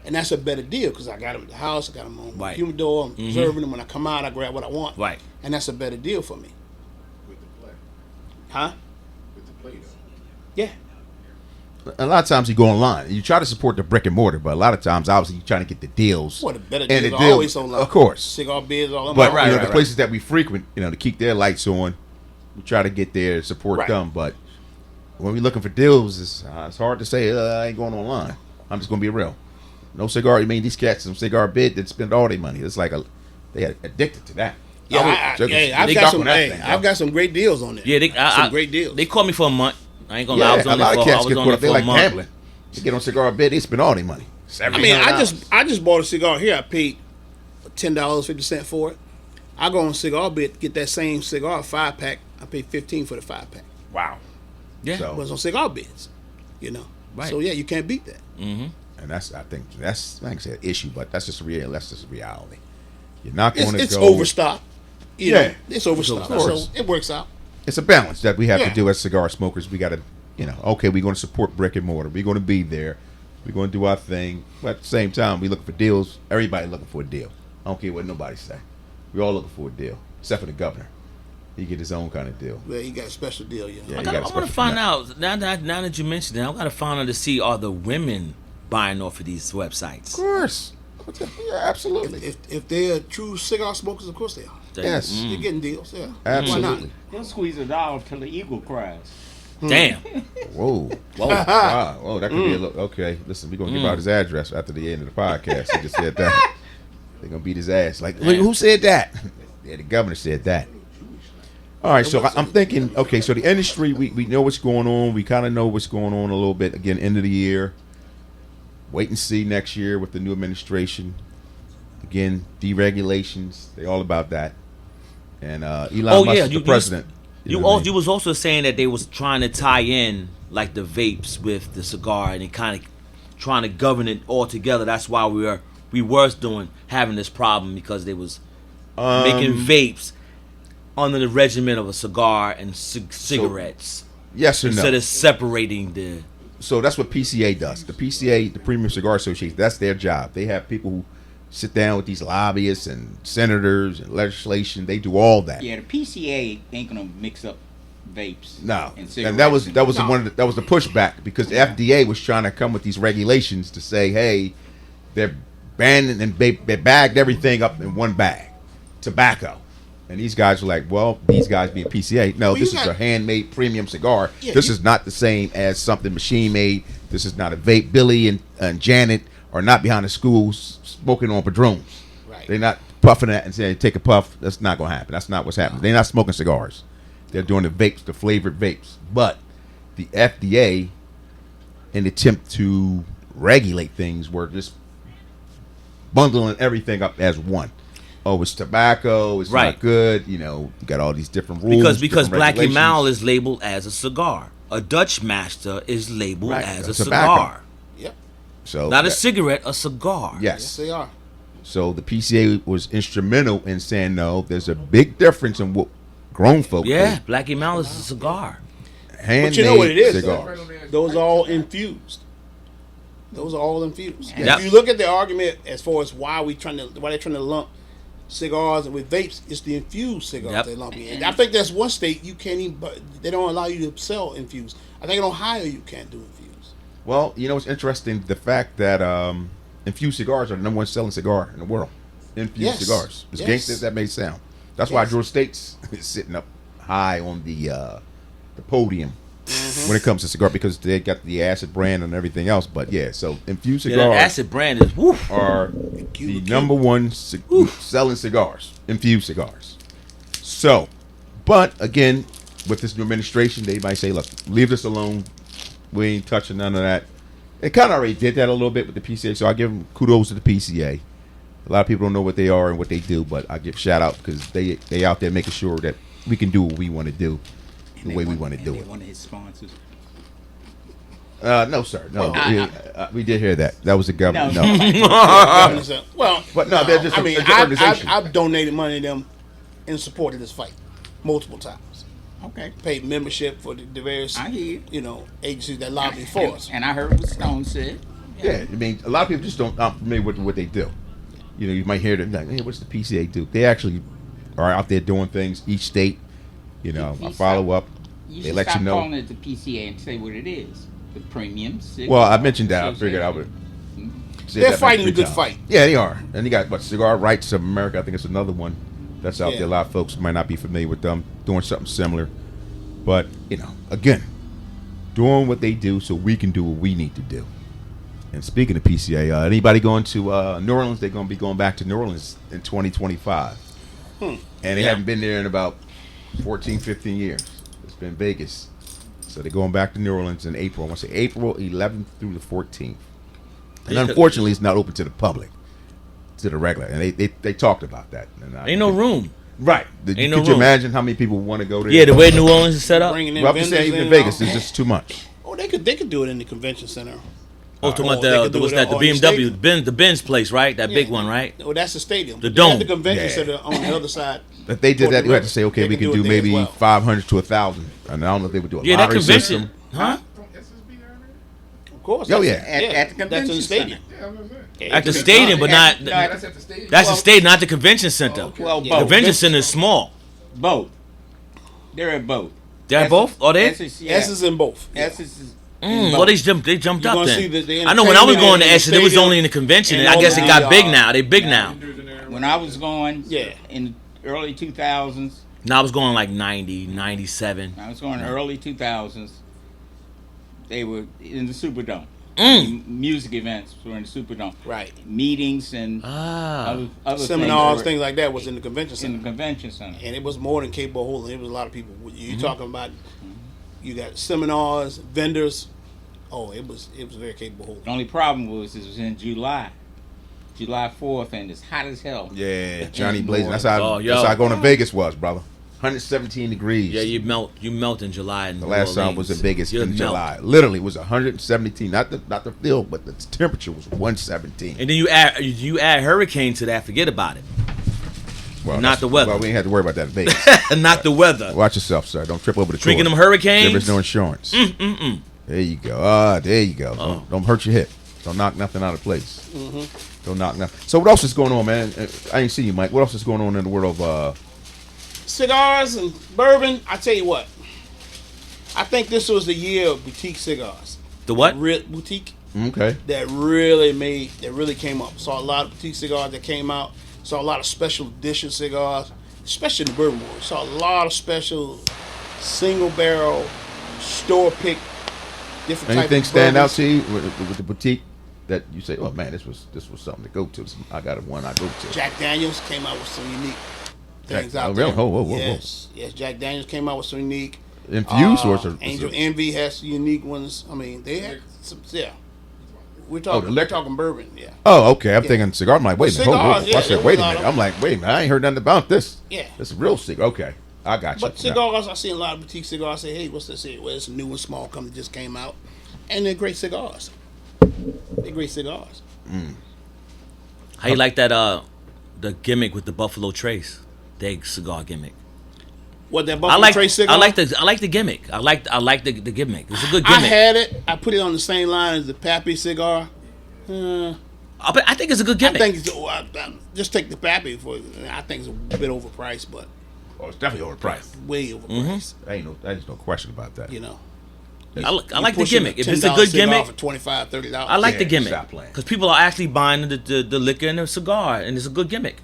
and that's a better deal because I got them at the house, I got them on my Right. humidor, I'm preserving them. When I come out, I grab what I want. Right. And that's a better deal for me. With the play. Huh? With the play, though. Yeah. A lot of times you go online. You try to support the brick and mortar, but a lot of times, obviously, you're trying to get the deals. What a better And deal. the deal- Always online. of course. Cigar bids, all them. But Right, you know, right, the places that we frequent, you know, to keep their lights on, we try to get there, support Right. them. But when we're looking for deals, it's hard to say, I ain't going online. I'm just going to be real. No cigar. I mean, these cats, some cigar bid that spend all their money. It's like they are addicted to that. Yeah, I've They got duck some. on that Hey, thing, I've bro. got some great deals on there. Yeah, some great deals. They called me for a month. I ain't gonna lie. I Yeah, was a on lot there of for, I cats was get on caught there up. They for a like month. gambling. They get on cigar bid, they spend all their money. I mean, I just bought a cigar here. I paid $10.50 for it. I go on Cigar Bit, get that same cigar 5-pack. I paid $15 for the 5-pack. Wow. Yeah. So- It was on Cigar Bits, you know. Right. So yeah, you can't beat that. And I think that's like I said, an issue, but that's just real. That's just reality. You're not going to It's go. overstock. You know, Yeah. it's overstock. Of course. So it works out. It's a balance that we have Yeah. to do as cigar smokers. We got to, okay, we're going to support brick and mortar. We're going to be there. We're going to do our thing. But at the same time, we looking for deals. Everybody looking for a deal. I don't care what nobody say. We all looking for a deal, except for the governor. He get his own kind of deal. Well, you got a special deal, you know. Yeah. I got a want special to find connect. out now that you mentioned it. I got to find out to see are the women buying off of these websites. Of course. Yeah, absolutely. If they're true cigar smokers, of course they are. Yes. They're getting deals, yeah. Absolutely. They'll squeeze $1 till the eagle cries. Damn. Whoa. Wow. Whoa, that could be a little. Okay, listen, we're going to give out his address after the end of the podcast. He just said that. They're going to beat his ass. Like, who said that? Yeah, the governor said that. All right, so I'm thinking, okay, so the industry, we know what's going on. We kind of know what's going on a little bit. Again, end of the year. Wait and see next year with the new administration. Again, deregulations. They all about that. And Elon Musk is the president. You was also saying that they was trying to tie in like the vapes with the cigar and kind of trying to govern it all together. That's why we were having this problem because they was making vapes under the regimen of a cigar and cigarettes. Yes or no? Instead of separating the. So that's what PCA does. The PCA, the Premium Cigar Association, that's their job. They have people who sit down with these lobbyists and senators and legislation. They do all that. Yeah, the PCA ain't gonna mix up vapes. No, and and that was cigarettes that was the pushback because the FDA was trying to come with these regulations to say, hey, they're banning and they bagged everything up in one bag, tobacco. And these guys were like, well, these guys being PCA, no, this is a handmade premium cigar. Yeah, this is not the same as something machine made. This is not a vape. Billy and Janet are not behind the schools smoking on padrones. Right. They're not puffing that and saying, take a puff. That's not going to happen. That's not what's happening. They're not smoking cigars. They're doing the vapes, the flavored vapes. But the FDA, in the attempt to regulate things, were just bundling everything up as one. Oh, it's tobacco. It's Right. not good. You got all these different rules. Because different Blackie Mal regulations. is labeled as a cigar. A Dutch Master is labeled Right, as a a tobacco. cigar. Yep. So Not a that- cigarette, a cigar. Yes, Yes. they are. So the PCA was instrumental in saying no. There's a big difference in what grown folk Yeah, do. Blackie Mal is a cigar. Handmade But you know what it is, cigars. Those are all infused. Those are all infused. And Yep. if you look at the argument as far as why they're trying to lump cigars and with vapes, it's the infused cigars Yep. they lump in. And I think that's one state you can't even, but they don't allow you to sell infused. I think in Ohio you can't do infused. Well, it's interesting the fact that infused cigars are the number one selling cigar in the world. Infused Yes. cigars. As Yes. gangster as that may sound. That's why Yes. Georgia State's is sitting up high on the podium when it comes to cigar because they got the acid brand and everything else. But yeah, so infused Yeah, cigars that acid brand is woof. are the number one selling cigars, infused cigars. So, but again, with this new administration, they might say, look, leave this alone. We ain't touching none of that. They kind of already did that a little bit with the PCA, so I give them kudos to the PCA. A lot of people don't know what they are and what they do, but I give shout out because they out there making sure that we can do what we want to do the way we want to do it. One of his sponsors. No, sir. No, we did hear that. That was the government. No. Well, But no, they're just I mean, it's an organization. I've donated money to them in support of this fight multiple times. Okay. Paid membership for the various, I hear you. agencies that lobby for us. And I heard what Stone said. Yeah, I mean, a lot of people just aren't familiar with what they do. You might hear them like, hey, what's the PCA do? They actually are out there doing things. Each state, I follow up. You They should let stop you know. calling it the PCA and say what it is. The Premium Cigar Well, I mentioned that. I figured I would. say They're that fighting like a good 3 times. fight. Yeah, they are. And you got Cigar Rights of America. I think it's another one that's out Yeah. there. A lot of folks might not be familiar with them doing something similar. But, again, doing what they do so we can do what we need to do. And speaking of PCA, anybody going to New Orleans? They're going to be going back to New Orleans in 2025. And they haven't been there in about 14, 15 years. It's been Vegas. So they're going back to New Orleans in April. I want to say April 11th through the 14th. And unfortunately, it's not open to the public, to the regular. And they talked about that. And Ain't no room. Right. Ain't Could no you room. imagine how many people want to go there? Yeah, the way New Orleans is set up. Bringing in Well, I'm just saying, vendors even in Vegas, and it's just too much. all. Oh, they could do it in the convention center. Oh, talking Or about they could do what's it that? The on the BMW, stadium. the Benz place, right? That big Yeah. one, right? Oh, that's the stadium. The They had dome. the convention Yeah. center on the other side. If they did Toward that, the you had to river. say, okay, They we could can do do it there as maybe well. 500 to 1,000. And I don't know if they would do a Yeah, that lottery convention, system. huh? Don't SSB down there? Of course. Oh, that's- yeah. At the That's in convention the stadium. Yeah, I'm gonna say. Yeah, At the it could be stadium, but done. not. No, That's at the stadium. That's the stadium, not the convention center. okay. Well, Yeah. both. Convention center is small. Both. They're at both. They're at both? Are they? S is in both. Yeah. S is Well, they jumped You're up gonna then. see the I know when I was going to entertainment Essex, they was stadium only in the convention, and and I guess all it the, got big now. They big now. Vendors in there. when I was going. Yeah. In the early 2000s. Now I was going like 90, 97. I was going early 2000s. They were in the Superdome. Music events were in the Superdome. Right. Meetings and other Seminars, things things like that was in the convention were in center. the convention center. And it was more than capable of holding. It was a lot of people. You talking about? You got seminars, vendors. Oh, it was very capable of The holding. only problem was it was in July 4th, and it's hot as hell. Yeah, Johnny In Blazing. That's New how, Oh, yo. that's how going to Vegas was, brother. 117 degrees. Yeah, you melt in July. In The last time was in Vegas You'll in melt. July. Literally, it was 117. Not the field, but the temperature was 117. And then you add hurricane to that. Forget about it. Well, not that's- the weather. Well, we ain't had to worry about that in Vegas. Not the weather. Watch yourself, sir. Don't trip over the Drinking toilet. them hurricanes. There is no insurance. There you go. There you go. Don't hurt your hip. Don't knock nothing out of place. Don't knock nothing. So what else is going on, man? I ain't seen you, Mike. What else is going on in the world of Cigars and bourbon. I tell you what. I think this was the year of boutique cigars. The what? Boutique okay. that really came up. Saw a lot of boutique cigars that came out. Saw a lot of special edition cigars, especially in the bourbon world. Saw a lot of special single barrel, store pick, different Anything type of stand out bourbons. to you with the boutique that you say, oh man, this was something to go to. I got one I go to. Jack Daniels came out with some unique things Jack- out oh, really? there. Whoa. Yes, Jack Daniels came out with some unique. Infused or some Angel Envy has some unique ones. I mean, they had some. Yeah, we're the talking. We're liquor? talking bourbon. Yeah, Oh, okay. I'm Yeah. thinking cigar. I'm like, wait a minute. Cigars, I yeah, said, there wait was a a lot minute. of- I'm like, wait a minute. I ain't heard nothing about this. yeah. It's a real cigar. Okay. I got you. But cigars, I seen a lot of boutique cigars. Say, hey, what's this? Well, it's a new and small company just came out, and they're great cigars. They're great cigars. How you like that? The gimmick with the Buffalo Trace, the cigar gimmick. What that I Buffalo like. Trace cigar? I like the gimmick. I like the gimmick. It's a good I gimmick. had it. I put it on the same line as the Pappy cigar. I think it's a good I gimmick. think it's, just take the Pappy for. I think it's a bit overpriced, but Oh, it's definitely overpriced. way overpriced. There's no question about that. You know. I like the Pushing gimmick. a If it's a $10 good cigar gimmick, for $25, $30. I like Yeah, the gimmick stop playing. because people are actually buying the liquor and the cigar, and it's a good gimmick.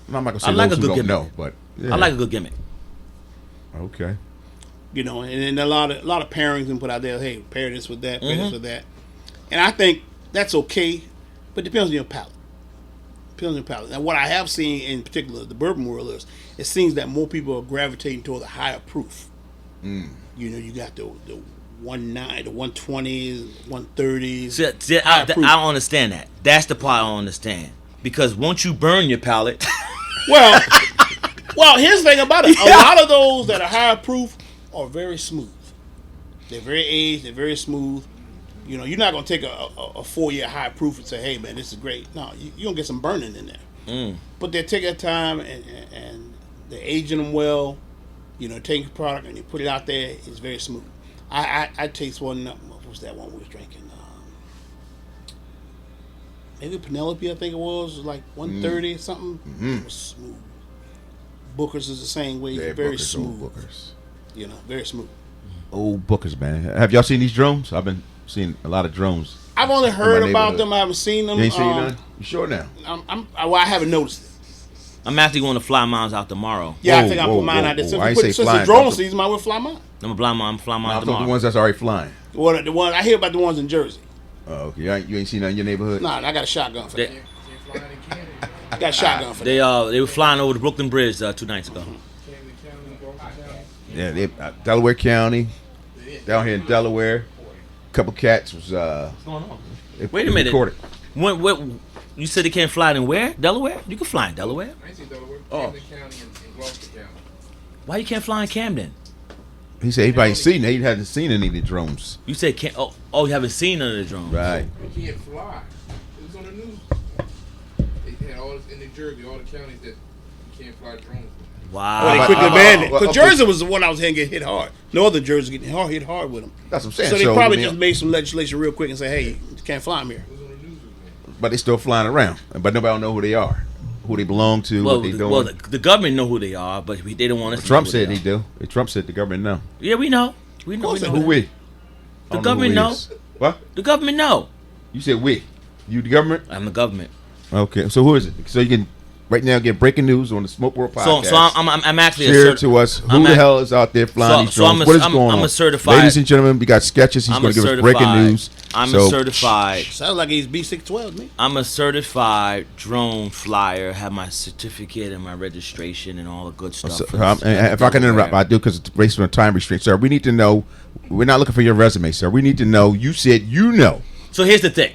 I'm not gonna say I like those a who good don't gimmick. know, but yeah. I like a good gimmick. Okay. You know, and then a lot of pairings and put out there. Hey, pair this with that, pair this with that, and I think that's okay, but depends on your palate. Depends on your palate. And what I have seen in particular the bourbon world is it seems that more people are gravitating toward the higher proof. You know, you got the 1.9, the 120s, 130s. See, I higher proof. don't understand that. That's the part I don't understand. Because once you burn your palate, Well, here's the thing about it. A lot of those that are higher proof are very smooth. They're very aged. They're very smooth. You know, you're not going to take a 4-year high proof and say, hey, man, this is great. No, you're going to get some burning in there. But they take their time and they're aging them well. You know, taking the product and you put it out there, it's very smooth. I taste one, what was that one we was drinking? Maybe Penelope, I think it was like 130 or something. It was smooth. Booker's is the same way. Yeah, Very Booker's, old smooth. Booker's. You know, very smooth. Old Bookers, man. Have y'all seen these drones? I've been seeing a lot of drones. I've only heard my about neighborhood. them. I haven't seen them. You ain't seen none? You sure now? I haven't noticed it. I'm actually going to fly miles out tomorrow. Yeah, I Whoa, think I whoa, put mine whoa, out there. whoa. Since, I ain't we say put, since flying, the drone but- season, I would fly mine. I'm fly mile I'm tomorrow. the ones that's already flying. Well, the one I hear about the ones in Jersey. Oh, okay. You ain't seen none in your neighborhood? Nah, I got a shotgun for that. They, Flying in Canada. I got a shotgun for that. they were flying over the Brooklyn Bridge 2 nights ago. Canada County, Baltimore County. Yeah, they, Delaware County, down here in Delaware. A couple cats was What's going on? Wait a minute. Record it. When you said they can't fly in where? Delaware? You can fly in Delaware. I ain't seen Delaware. Oh. Camden County and Gloucester County. Why you can't fly in Camden? He said everybody seen it. He hadn't seen any of the drones. You said can't. Oh, you haven't seen none of the drones. Right. You can't fly. It was on the news. They had all this in New Jersey, all the counties that you can't fly drones. Wow. Well, they How quickly about- banned it. well, Because okay. Jersey was the one I was hearing get hit hard. No other Jersey getting hit hard with them. That's what I'm saying. So they probably I mean, just made some legislation real quick and say, hey, you can't fly them here. It was on the news. but they still flying around. But nobody don't know who they are, who they belong to, Well, what they doing. the government know who they are, but they don't want us. Trump to know said who he do. Trump said the government know. Yeah, we know. We know. course We they know Who we? The I don't government who he know. is. What? The government know. You said we. You the government? I'm the government. Okay. So who is it? So you can right now get breaking news on the Smoke World podcast. So I'm actually Share a it to us. Who I'm the a- hell is out there flying these so drones? I'm a- What is I'm- going I'm on? a certified- Ladies and gentlemen, we got sketches. He's I'm going a to give us breaking certified. news. I'm So, a certified. Sounds like he's B612 to me. I'm a certified drone flyer. Have my certificate and my registration and all the good stuff. So, for this- if I can interrupt, I do because it's based on a time restraint, sir. We need to know. We're not looking for your resume, sir. We need to know. You said you know So here's the thing.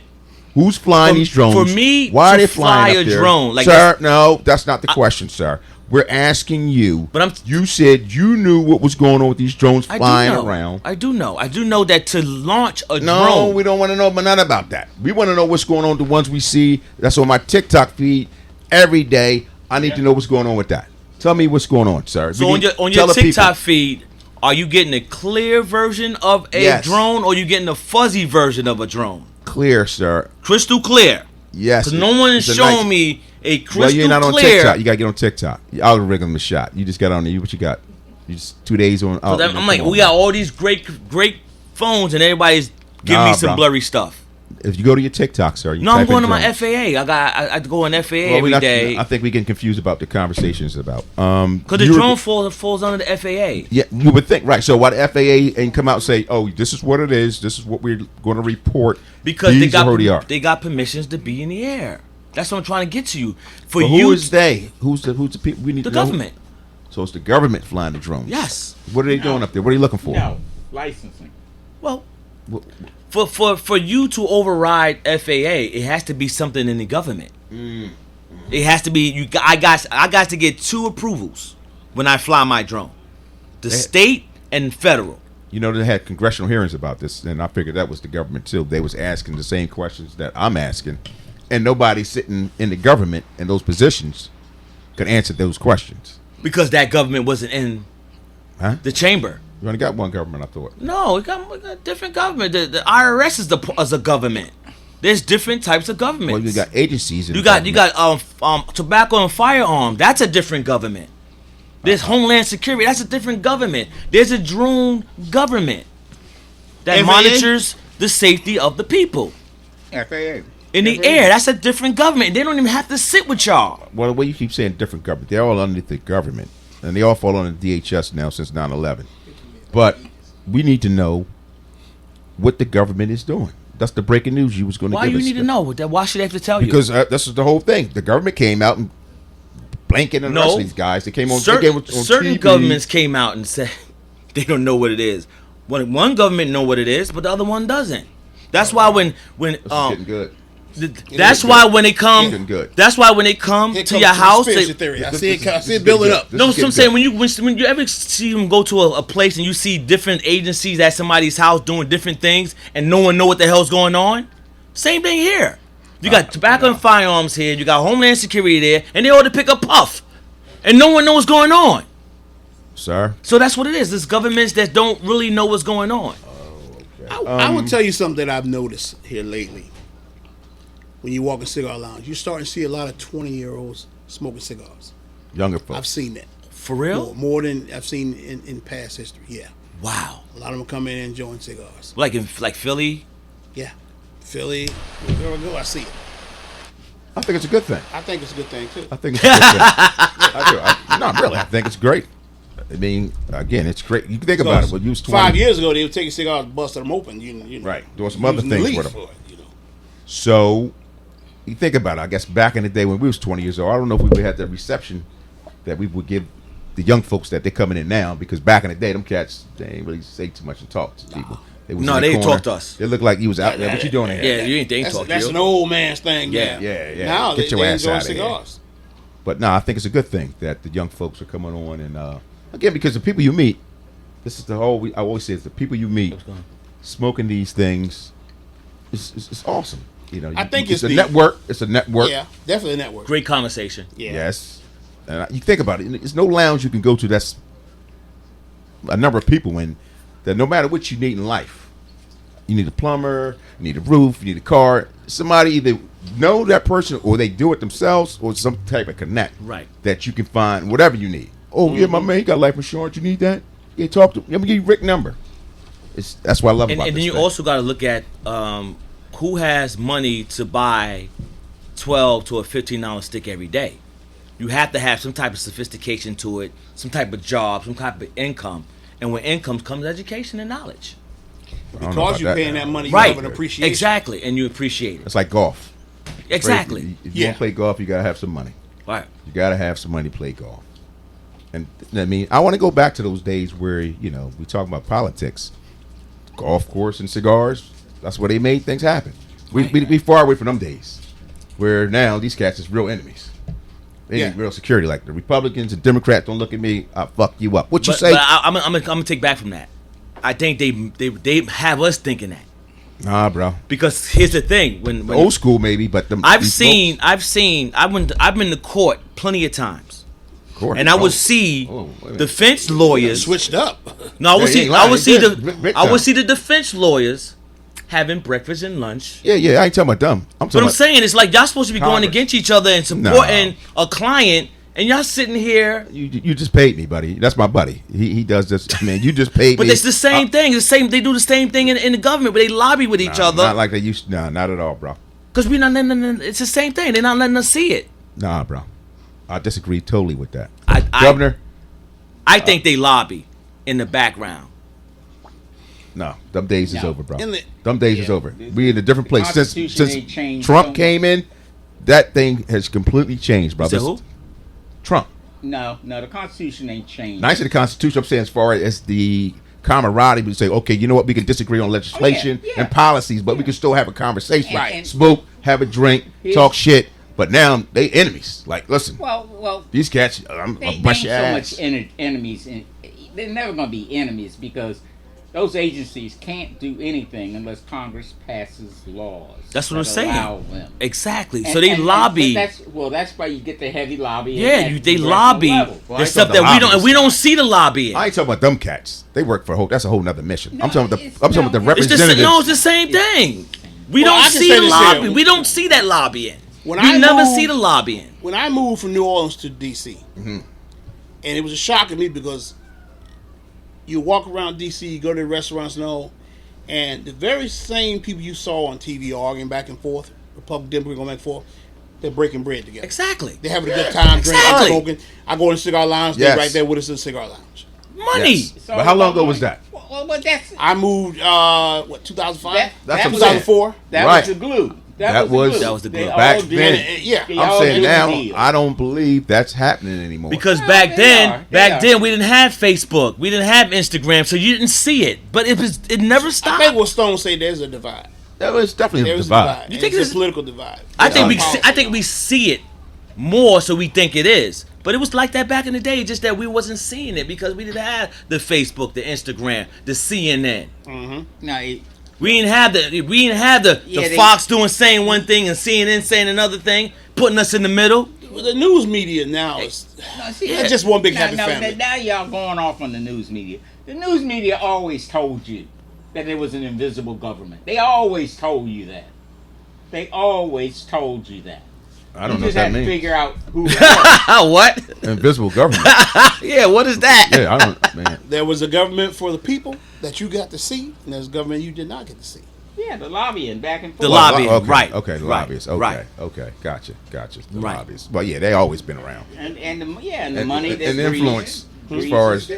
who's flying For- these drones. for me why are to they flying fly up a there? drone, like sir? No, that's not the question, sir. We're asking you. But you said you knew what was going on with these drones I flying do know. around. I do know. I do know that to launch a No, drone. we don't want to know none about that. We want to know what's going on with the ones we see. That's on my TikTok feed every day. I need to know what's going on with that. Tell me what's going on, sir. So We on can your tell the people. TikTok feed, are you getting a clear version of a Yes. drone, or you getting a fuzzy version of a drone? Clear, sir. Crystal clear. Yes. Because no one is It's a showing nice- me a crystal Well, you're not on clear. TikTok. You gotta get on TikTok. Your algorithm is shot. You just got on there. What you got? You just 2 days on. So that- I'm like, we got all these great phones, and everybody's giving Nah, me some bro. blurry stuff. If you go to your TikTok, sir. You No, I'm type in going to my drones. FAA. I go on FAA Well, every not- day I think we get confused about the conversations about. because the you were- drone falls under the FAA. Yeah, you would think right. So why the FAA ain't come out and say, "Oh, this is what it is. This is what we're going to report." Because These are who they are. they got permissions to be in the air. That's what I'm trying to get to you. For But you, who is they? Who's the people? We need the to know. government. So it's the government flying the drones. Yes. What are they doing up there? What are you looking for? No, licensing. Well, Wh- for you to override FAA, it has to be something in the government. It has to be I got to get 2 approvals when I fly my drone, the state and federal. You know, they had congressional hearings about this, and I figured that was the government too. They was asking the same questions that I'm asking, and nobody sitting in the government in those positions could answer those questions. Because that government wasn't in Huh? the chamber. You only got one government, I thought. No, we got different government. The IRS is a government. There's different types of governments. Well, you got agencies. In You the got government. tobacco and firearm. That's a different government. There's Homeland Security. That's a different government. There's a drone government that FAA? monitors the safety of the people FAA. in the air. That's a different government. They don't even have to sit with y'all. Well, the way you keep saying different government, they're all underneath the government, and they all fall under DHS now since 9/11. But we need to know what the government is doing. That's the breaking news you was going to Why give you us. need to know? Why should they have to tell you? Because this is the whole thing. The government came out and blanket and the rest No. of these guys. They came on. Certain, they came on certain TV. governments came out and said they don't know what it is. One government know what it is, but the other one doesn't. That's why when This is getting good. that's why when they come, Getting good. that's why when they come Here to comes your the house, conspiracy they, theory. I This- see this- it, I this see is it building getting up. good. no, This is so I'm getting saying good. when you ever see them go to a place and you see different agencies at somebody's house doing different things and no one know what the hell's going on. Same thing here. You got tobacco and firearms here. You got Homeland Security there, and they ought to pick a puff, and no one knows what's going on. Sir, So that's what it is. It's governments that don't really know what's going on. I will tell you something that I've noticed here lately. When you walk in cigar lounge, you're starting to see a lot of 20-year-olds smoking cigars. younger folks. I've seen that. For real? More than I've seen in past history. Yeah. Wow. A lot of them come in and enjoying cigars. Like Philly. Yeah. Philly, wherever I go, I see it. I think it's a good thing. I think it's a good thing, too. I think it's a good thing. I do. No, really, I think it's great. I mean, again, it's great. You can think about it. When you was 20, 5 years ago, they were taking cigars, busting them open. You know, Right. Doing some other using the things leaf with 'em. for it, you know. So you think about it. I guess back in the day when we was 20 years old, I don't know if we would have the reception that we would give the young folks that they're coming in now. Because back in the day, them cats they ain't really say too much and talk to people. They was No, in the they corner. talk to us. It looked like he was out there. What you doing here? Yeah, you ain't talk to That's you. an old man's thing. Yeah. Yeah. Now Get they your ass enjoy out of here. cigars. But no, I think it's a good thing that the young folks are coming on, and again, because the people you meet, this is the whole. I always say, it's the people you meet smoking these things. It's awesome. You know, I think it's a the network. It's a network. Yeah, definitely a network. Great conversation. Yeah. Yes, and you think about it. There's no lounge you can go to that's a number of people in. That no matter what you need in life, you need a plumber, you need a roof, you need a car. Somebody either know that person or they do it themselves or some type of connect. Right. That you can find whatever you need. Oh yeah, my man, he got life insurance. You need that? Yeah, talk to him. Let me give you Rick's number. That's what I love about And this then you thing. also got to look at who has money to buy $12 to a $15 stick every day. You have to have some type of sophistication to it, some type of job, some type of income. And with income comes education and knowledge. I don't know Because about you're paying now. that money, you Right. have an appreciation. Exactly. And you appreciate it. It's like golf. Exactly. If you want to play golf, you gotta have some money. Right. You gotta have some money to play golf. And I mean, I want to go back to those days where we talk about politics, golf course and cigars. That's where they made things happen. We far away from them days, where now these cats is real enemies. They need real security. Like the Republicans and Democrats, don't look at me, I'll fuck you up. What you say? But I'm gonna take back from that. I think they have us thinking that. Nah, bro. Because here's the thing: when Old school maybe, but I've been to court plenty of times, and I would see defense lawyers. Switched up. No, I would Yeah, see. he I would lying. see He the. did. Big I would time. see the defense lawyers having breakfast and lunch. Yeah, I ain't talking about them. I'm But talking I'm about saying it's like y'all supposed to be going Congress. against each other and supporting a client, and y'all sitting here. you just paid me, buddy. That's my buddy. He does this. I mean, you just paid But me. it's the same thing. The same. They do the same thing in the government, but they lobby with each other. Not like they used to. Nah, not at all, bro. Because we not letting them. It's the same thing. They're not letting us see it. Nah, bro. I disagree totally with that. Governor, I think they lobby in the background. No, them days is No. over, bro. In the- Them days is over. We in a different place since Constitution ain't changed so Trump much. came in. That thing has completely changed, bro. Said who? Trump. No, the Constitution ain't changed. Nice of the Constitution. I'm saying as far as the camaraderie, we say, okay, you know what? We can disagree on legislation yeah. and policies, but we can still have a conversation. Right. Smoke, have a drink, Here's- talk shit. But now they enemies. Like, listen, Well, these cats, I'm they a ain't bunch so of ass. much enemies. They're never going to be enemies because those agencies can't do anything unless Congress passes laws. That's what I'm that saying. allow them. Exactly. And- So they and lobby. that's why you get the heavy lobby. Yeah, at they congressional lobby. level. Well, I the stuff thought the that we don't, and lobbyists- we don't see the lobbying. I ain't talking about them cats. They work for a whole. That's a whole nother mission. No, I'm talking about it's- the. I'm talking about the no, It's the representatives. no, it's the same thing. We Well, I don't can see say the this lobby. here. We don't see that lobbying. When We I never moved- see the lobbying. When I moved from New Orleans to D.C., Mm-hmm. and it was a shock to me because you walk around D.C., you go to the restaurants and all, and the very same people you saw on TV arguing back and forth, Republican, Democrat, going back and forth, they're breaking bread together. Exactly. They're having a good time, drinking, Exactly. smoking. I go to the cigar lounge, Yes. they're right there with us in the cigar lounge. Money. Yes. But how long ago was that? Well, but that's I moved, 2005? That's what I'm 2004? That Right. was the glue. That was- That was the glue. They all Back did- then. Yeah. they I'm all saying did the now, deal. I don't believe that's happening anymore. Because Well, back they then, are. They are. we didn't have Facebook. We didn't have Instagram, so you didn't see it. But it never I stopped. think what Stone say there's a divide. that was definitely a There's divide. a divide. You think it's it's- a political divide? I think It's I think we see it more, so we think it is. But it was like that back in the day, just that we wasn't seeing it because we didn't have the Facebook, the Instagram, the CNN. Now, We didn't have the Yeah, they- Fox saying one thing and CNN saying another thing, putting us in the middle. The news media now is no, see, it's just one big now, happy now, family. Now y'all going off on the news media. The news media always told you that there was an invisible government. They always told you that. They always told you that. I don't You know what just that had to means. figure out who it was. What? Invisible government. Yeah, what is that? Yeah, I don't. Man, There was a government for the people that you got to see, and there's a government you did not get to see. Yeah, the lobbying back and forth. The lobbying, okay, right. Okay, the right, lobbyists. Okay, right. okay, gotcha. The Right. lobbyists. Well, yeah, they always been around. and the money and, that and influence as far as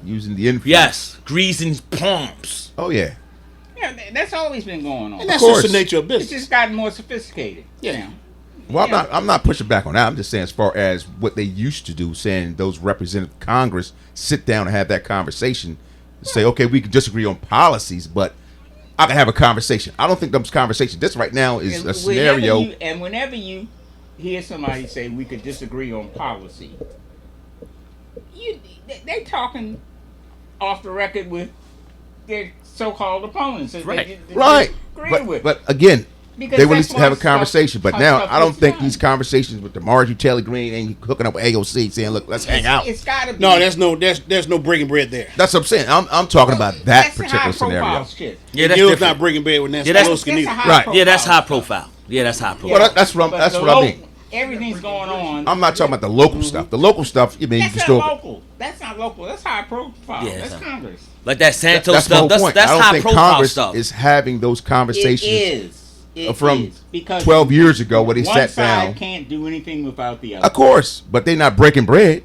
using the influence. Yes, greasing palms. Oh yeah. Yeah, that's always been going on. And that's course. just the nature of It's business. just gotten more sophisticated. Yeah. now. Well, Yeah. I'm not pushing back on that. I'm just saying as far as what they used to do, saying those representative Congress sit down and have that conversation. say, okay, we can disagree on policies, but I can have a conversation. I don't think those conversations. This right now is And a scenario. whenever you hear somebody say we could disagree on policy, they talking off the record with their so-called opponents. That Right. they Right. disagree with. But again, Because they will at that's least have a why stuff- conversation. But how now stuff I don't gets think done. these conversations with the Marjorie Taylor Greene and hooking up with AOC saying, look, let's hang out. It's got to be. No, there's no breaking bread there. That's what I'm saying. I'm talking about that That's particular high-profile scenario. shit. Yeah, that's Gil's different. not breaking bread with Nancy Yeah, that's- Pelosi That's neither. a high Right. Yeah, that's high profile. profile. Yeah, that's high profile. Well, that's what But that's the what I mean. Everything's going on. I'm not talking about the local stuff. The local stuff, you mean you That's can not still. local. That's not local. That's high profile. Yeah, That's that's Congress. Like that Santos That's my stuff. whole That's point. that's I don't high think profile Congress stuff. is having those conversations It is. It from is. Because 12 years ago when they one sat side down. can't do anything without the other. Of course, but they're not breaking bread.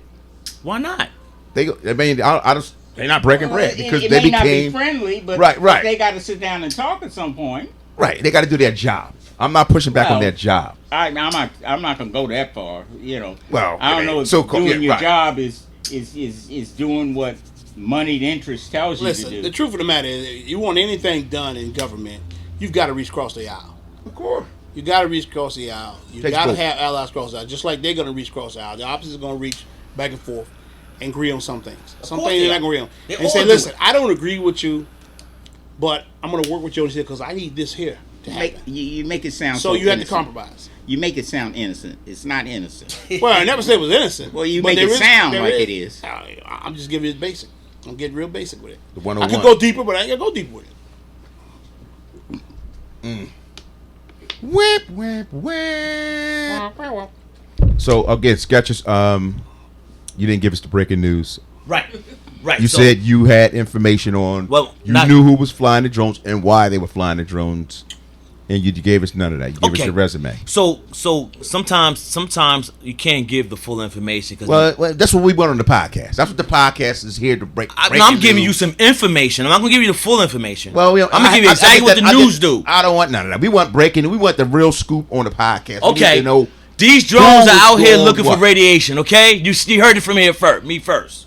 Why not? I mean, I just they're not breaking bread because it they may not be became friendly, but Right. they got to sit down and talk at some point. right. They got to do their job. I'm not pushing back on Well, their job. I'm not gonna go that far. You know. Well, I don't know if so-called- doing yeah, your right. job is doing what moneyed interest tells you to Listen, do. the truth of the matter is, you want anything done in government, you've got to reach across the aisle. Of course. You got to reach across the aisle. You Takes got to both. have allies across the aisle, just like they're going to reach across the aisle. The opposites are going to reach back and forth and agree on some things. Some course things they they're are. not going to agree on. They And all say, do listen, it. I don't agree with you, but I'm going to work with you on this here because I need this here to happen. You make it sound So you have to innocent. compromise. You make it sound innocent. It's not innocent. Well, I never said it was innocent. Well, you but make there it is- sound there like it is. I'm just giving you the basic. I'm getting real basic with it. The I 101. could go deeper, but I ain't going to go deeper with it. Whip, whip, whip. So again, Sketchers, you didn't give us the breaking news. Right. Right. You so, said you had information on. Well, you not- knew who was flying the drones and why they were flying the drones, and you gave us none of that. You gave us Okay. your resume. So sometimes you can't give the full information because Well, that's what we want on the podcast. That's what the podcast is here to break. I'm breaking giving you news. some information. I'm not gonna give you the full information. Well, I'm gonna give you exactly what the news do. I don't want none of that. We want breaking. We want the real scoop on the podcast. We need Okay. to know These drones who's are out here doing looking what. for radiation. Okay, you heard it from here first. Me first.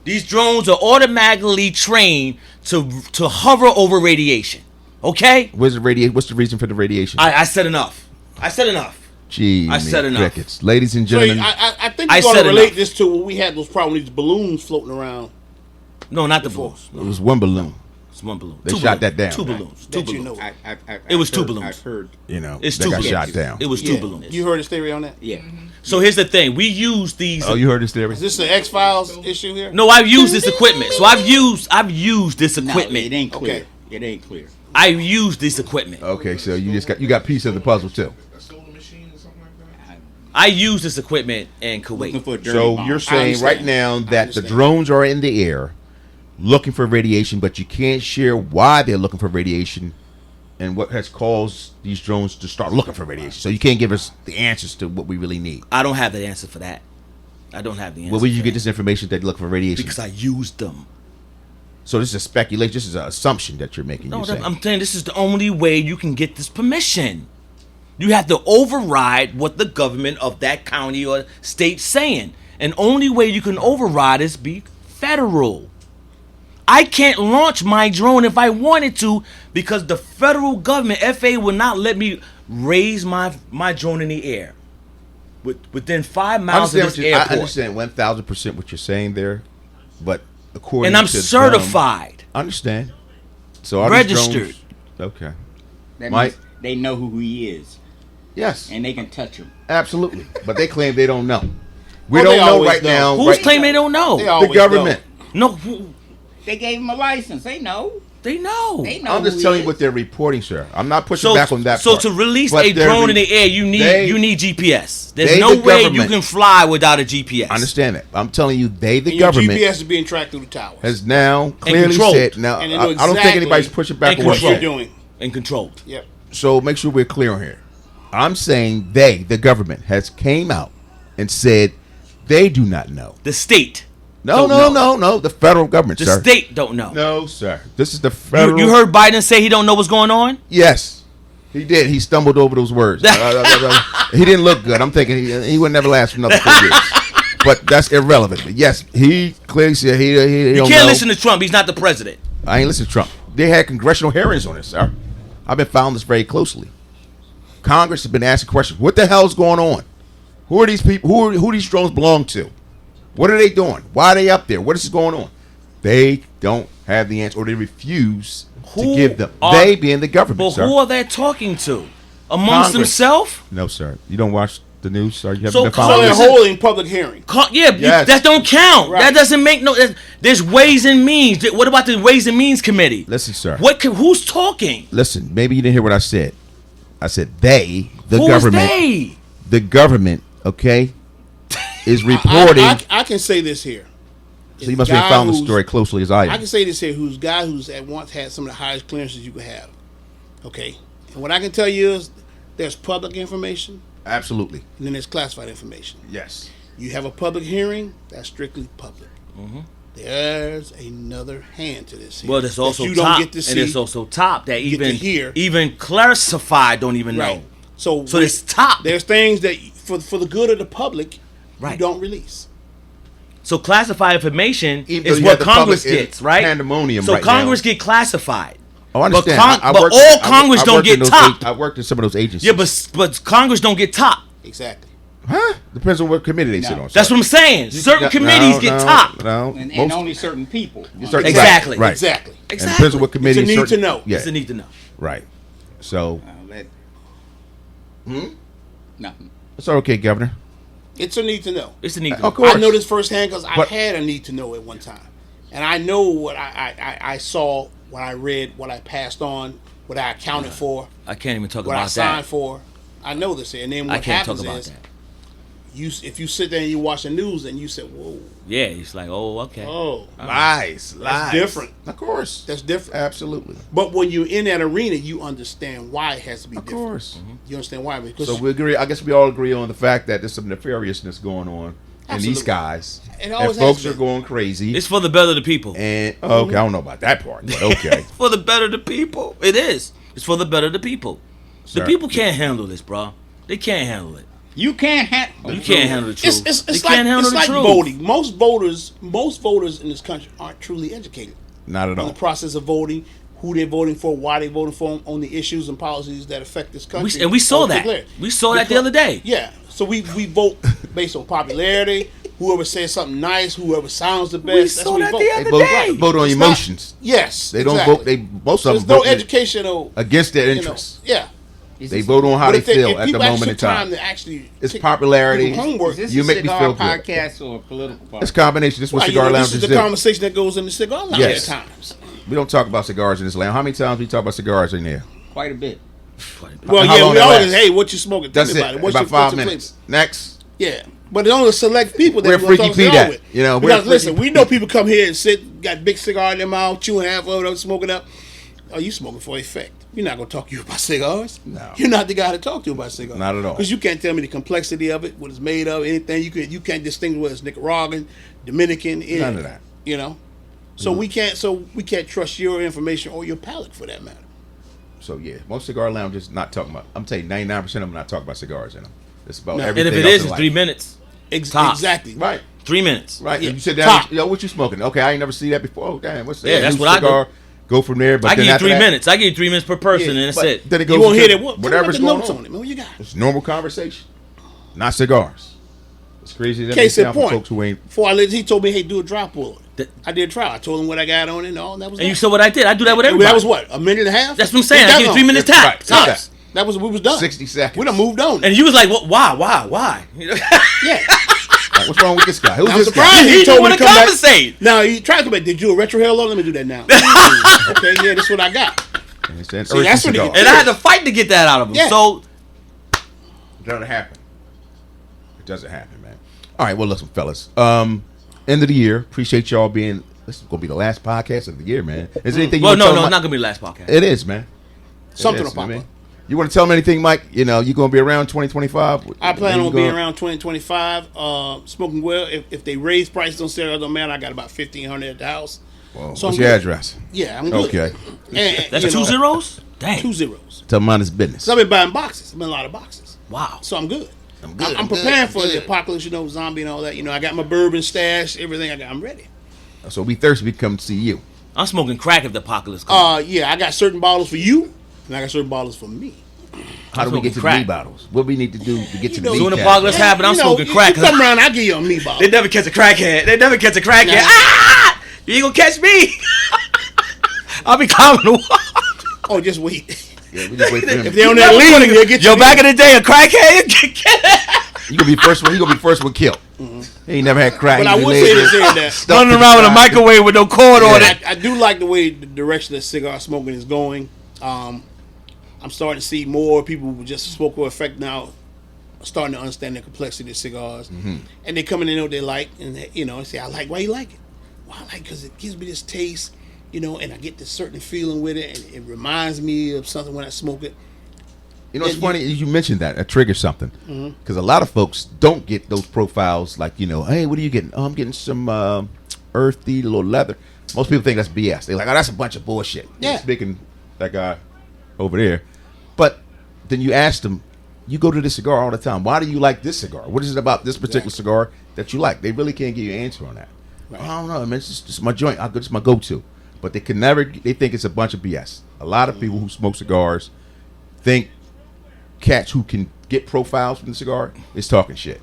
These drones are automatically trained to hover over radiation. Okay, What's the reason for the radiation? I said enough. I said enough. Gee, I said enough. crickets. Ladies and So gentlemen, I think I you're going to said relate enough. this to when we had those problems, these balloons floating around. No, not the Before. balloons. it was one balloon. It's one balloon. They Two shot balloons. that down, Two right? balloons. Two That you balloons. know. It was I've two heard- balloons. I've heard. You know, It's they two got balloons. shot down. It was Yeah. two balloons. You heard his theory on that? Yeah. So here's the thing: we use these. Oh, you heard this theory? Is this the X Files issue here? No, I've used this equipment. So I've used this No, equipment. it ain't clear. Okay. It ain't clear. I've used this equipment. Okay, so you got piece of the puzzle too. A solar machine or something like that. I use this equipment in Looking Kuwait. for a dirty So bomb. you're saying understand. right now I that the understand. drones are in the air looking for radiation, but you can't share why they're looking for radiation and what has caused these drones to start looking for radiation. So you can't give us the answers to what we really need. I don't have the answer for that. I don't have the answer. Where would you for get that. this information that they look for radiation? Because I used them. So this is a speculation. This is an assumption that you're making. No, you're saying. I'm saying this is the only way you can get this permission. You have to override what the government of that county or state saying. And only way you can override is be federal. I can't launch my drone if I wanted to because the federal government, FAA, will not let me raise my drone in the air. Within 5 I miles of understand, this what you- I airport. understand 1,000% what you're saying there, but according And I'm to them- certified. I understand. So are these drones- Registered. Okay. That Mike? means they know who he is, Yes. and they can touch him. Absolutely. But they claim they don't know. We Well, don't they know always right know. now. Who's right- claiming they don't know? They the always government. No, They gave him a license. They know. they know. They know. I'm just who telling he you what is. they're reporting, sir. I'm not pushing So, back on that so part. to release But a they're drone in re- the air, you need GPS. There's they no the way you government. can fly without a GPS. I understand that. I'm telling you, the And your government GPS is being tracked through the towers. has now clearly controlled. said. Now, And they I know don't think exactly anybody's pushing back and on what what you're you're control. saying. doing. And controlled. Yep. So make sure we're clear on here. I'm saying the government, has came out and said they do not know. The state. No, Don't no. The federal government, The sir. state don't know. No, sir. This is the federal. You heard Biden say he don't know what's going on? Yes, he did. He stumbled over those words. He didn't look good. I'm thinking he would never last for another 4 years. but that's irrelevant. But yes, he clearly said he You don't can't know. listen to Trump. He's not the president. I ain't listening to Trump. They had congressional hearings on this, sir. I've been following this very closely. Congress has been asking questions. What the hell is going on? Who are these people? Who these drones belong to? What are they doing? Why are they up there? What is going on? They don't have the answer, or they refuse to give them. They being the government, But sir. who are they talking to? Amongst Congress. themselves? No, sir. You don't watch the news, sir. You haven't So been So following they're Congress- this? holding public hearing. Yeah, that don't count. Right. That doesn't make no. There's Ways and Means. What about the Ways and Means Committee? Listen, sir. Who's talking? Listen, maybe you didn't hear what I said. I said they, the Who is government. they? The government, okay, is reporting. I can say this here. So you must be Guy following the who's- story closely as I am. I can say this here, who's guy who's at once had some of the highest clearances you could have. Okay, and what I can tell you is there's public information Absolutely. and then there's classified information. Yes. You have a public hearing, that's strictly public. There's another hand to this. Here Well, there's that also you top, don't get to see. and there's also top that get to even hear. even classified don't even right. know. So there's top. There's things that for the good of the public, Right. you don't release. So classified information Even though is you what have the Congress public in gets, right? pandemonium So right Congress now. get classified. Oh, I understand. But worked all in- Congress don't worked in get those top. I worked in some of those agencies. Yeah, but Congress don't get top. Exactly. Huh? Depends on what committee they sit on. That's sir. what I'm saying. Certain No, committees get no, top. No, And most- only certain people. certain- Exactly. Right. Exactly. And it depends on what committee. It's a need certain- to know. Yeah. It's a need to know. Right. So Nothing. it's okay, Governor. It's a need to know. It's a need to Of know. course. I know this firsthand because I But- had a need to know at one time, and I know what I saw, what I read, what I passed on, what I accounted for, I can't even talk what I about signed that. for. I know this, and then I what can't talk happens about is that. if you sit there and you watch the news and you say, "Whoa, Yeah, it's like, oh, okay. oh, Lies. that's different." Of course. That's different. Absolutely. But when you're in that arena, you understand why it has to be Of different. course. You understand why? Because So we agree. I guess we all agree on the fact that there's some nefariousness going on in these Absolutely. guys, It and always folks has are been. going crazy. It's for the better of the people. And okay, I don't know about that part, but okay. For the better of the people. It is. It's for the better of the people. The Sir. people can't handle this, bro. They can't handle it. You can't have. You can't handle the truth. it's they like can't handle it's the like truth. voting. Most voters in this country aren't truly educated Not at on all. the process of voting, who they're voting for, why they're voting for 'em, on the issues and policies that affect this country. And we saw Or that. popularity. We saw that the other day. Yeah, so we vote based on popularity. Whoever says something nice, whoever sounds the best. We that's saw what we that vote. the They other vote, day. vote on It's not- emotions. Yes, They don't exactly. vote. They most of There's them no vote educational. against their You know, interests. yeah. They vote on how But they if they- feel if at the people moment actually in took time. to actually It's take popularity. people homework. Is this You a make me cigar feel good. podcast or a political podcast? It's a combination. This is what Well, Cigar you know, Lounge this is is the do. conversation that goes in the cigar lounge Yes. at times. We don't talk about cigars in this lounge. How many times we talk about cigars in there? Quite a bit. Well, How yeah, long we that always lasts? hey, what you smoking? Tell That's me it. about it. What's About your 5 flavor? minutes. Next. Yeah, but it's only select people that Where we gonna Freaky talk Pete cigar at? with. You know, where because Freaky listen, we know people come here and sit, got big cigar in their mouth, chewing half of it, smoking up. Oh, you smoking for effect? We're not gonna talk to you about cigars. No. You're not the guy to talk to about cigars. Not at all. Because you can't tell me the complexity of it, what it's made of, anything. You can't distinguish whether it's Nicaraguan, Dominican, anything. None of that. You know, so we can't trust your information or your palate for that matter. So yeah, most cigar lounges not talking about. I'm telling you, 99% of them not talking about cigars in them. It's about No. And everything. if it else is, in it's life. 3 minutes. Tops. Exactly. Right. 3 minutes. Right. Yeah. And you sit down. Top. Yo, what you smoking? Okay, I ain't never seen that before. Oh damn, what's that? Yeah, that's New what I do. cigar. Go from there. But I then give you after 3 that, minutes. I give you 3 minutes per person, Yeah, and that's but it. Then it goes. You won't hear into that. What? Whatever's Tell me going about the on. notes on it, man. What you got? It's normal conversation, not cigars. It's crazy that Case may in sound for point. folks who ain't. Before I left, he told me, "Hey, do a drop board." That- I did a trial. I told him what I got on it and all. And that was And that. you saw what I did. I do that with everybody. That was what, a minute and a half? That's what I'm saying. Ain't I that give you long. 3 minutes Right. top. Tops. That was we was done. 60 seconds. We done moved on. And you was like, what? Why? Yeah. Like, what's wrong with this guy? Who's I'm this surprised guy? He he didn't told me want to to come back. compensate. Now he tried to come back. Did you a retro halo? Let me do that now. Okay, yeah, that's what I got. And it's an See, earthy that's what he- cigar. And I had to fight to get that out of him. Yeah. So It doesn't happen. It doesn't happen, man. All right, well, listen, fellas. End of the year. Appreciate y'all being. This is gonna be the last podcast of the year, man. Is there anything? You well, wanna no, tell no, them, not gonna be the last podcast. It is, man. It Something is, will pop man. up. You want to tell them anything, Mike? You know, you gonna be around 2025. I plan You on being gonna- around 2025. Smoking well. If they raise prices on cigarettes, don't matter. I got about 1,500 at the house. Well, So what's I'm your good. address? Yeah, I'm good. Okay. And, That's you 2 know, zeros? Dang. 2 zeros. Tell them mind his business. So I've been buying boxes. I've been a lot of boxes. Wow. So I'm good. I'm preparing for the apocalypse, zombie and all that. I got my bourbon stash, everything I got. I'm ready. So we thirsty, we come to see you. I'm smoking crack if the apocalypse comes. Yeah, I got certain bottles for you, and I got certain bottles for me. How do we get to the me bottles? What we need to do to get to the me? Soon the apocalypse happen, I'm smoking crack. You come around, I give you a me bottle. They never catch a crackhead. Ah! You ain't gonna catch me. I'll be climbing. Oh, just wait. Yeah, we just wait for him. If they on that lead, they'll get you. Yo, back in the day, a crackhead. You gonna be first one. He gonna be first one killed. He ain't never had crack. But I would say that Running around with a microwave with no cord on it. I do like the way the direction that cigar smoking is going. I'm starting to see more people with just smoker effect now, starting to understand the complexity of cigars, and they come in and know what they like, and they say, "I like. Why you like it? Well, I like because it gives me this taste, and I get this certain feeling with it, and it reminds me of something when I smoke it." It's funny you mentioned that. That triggers something because a lot of folks don't get those profiles. Like hey, what are you getting? Oh, I'm getting some earthy little leather. Most people think that's BS. They're like, oh, that's a bunch of bullshit. Yeah. Speaking that guy over there, but then you ask them, you go to this cigar all the time. Why do you like this cigar? What is it about this particular cigar that you like? They really can't give you an answer on that. Right. I don't know. I mean, it's just my joint. It's my go-to. But they can never. They think it's a bunch of BS. A lot of people who smoke cigars think cats who can get profiles from the cigar is talking shit.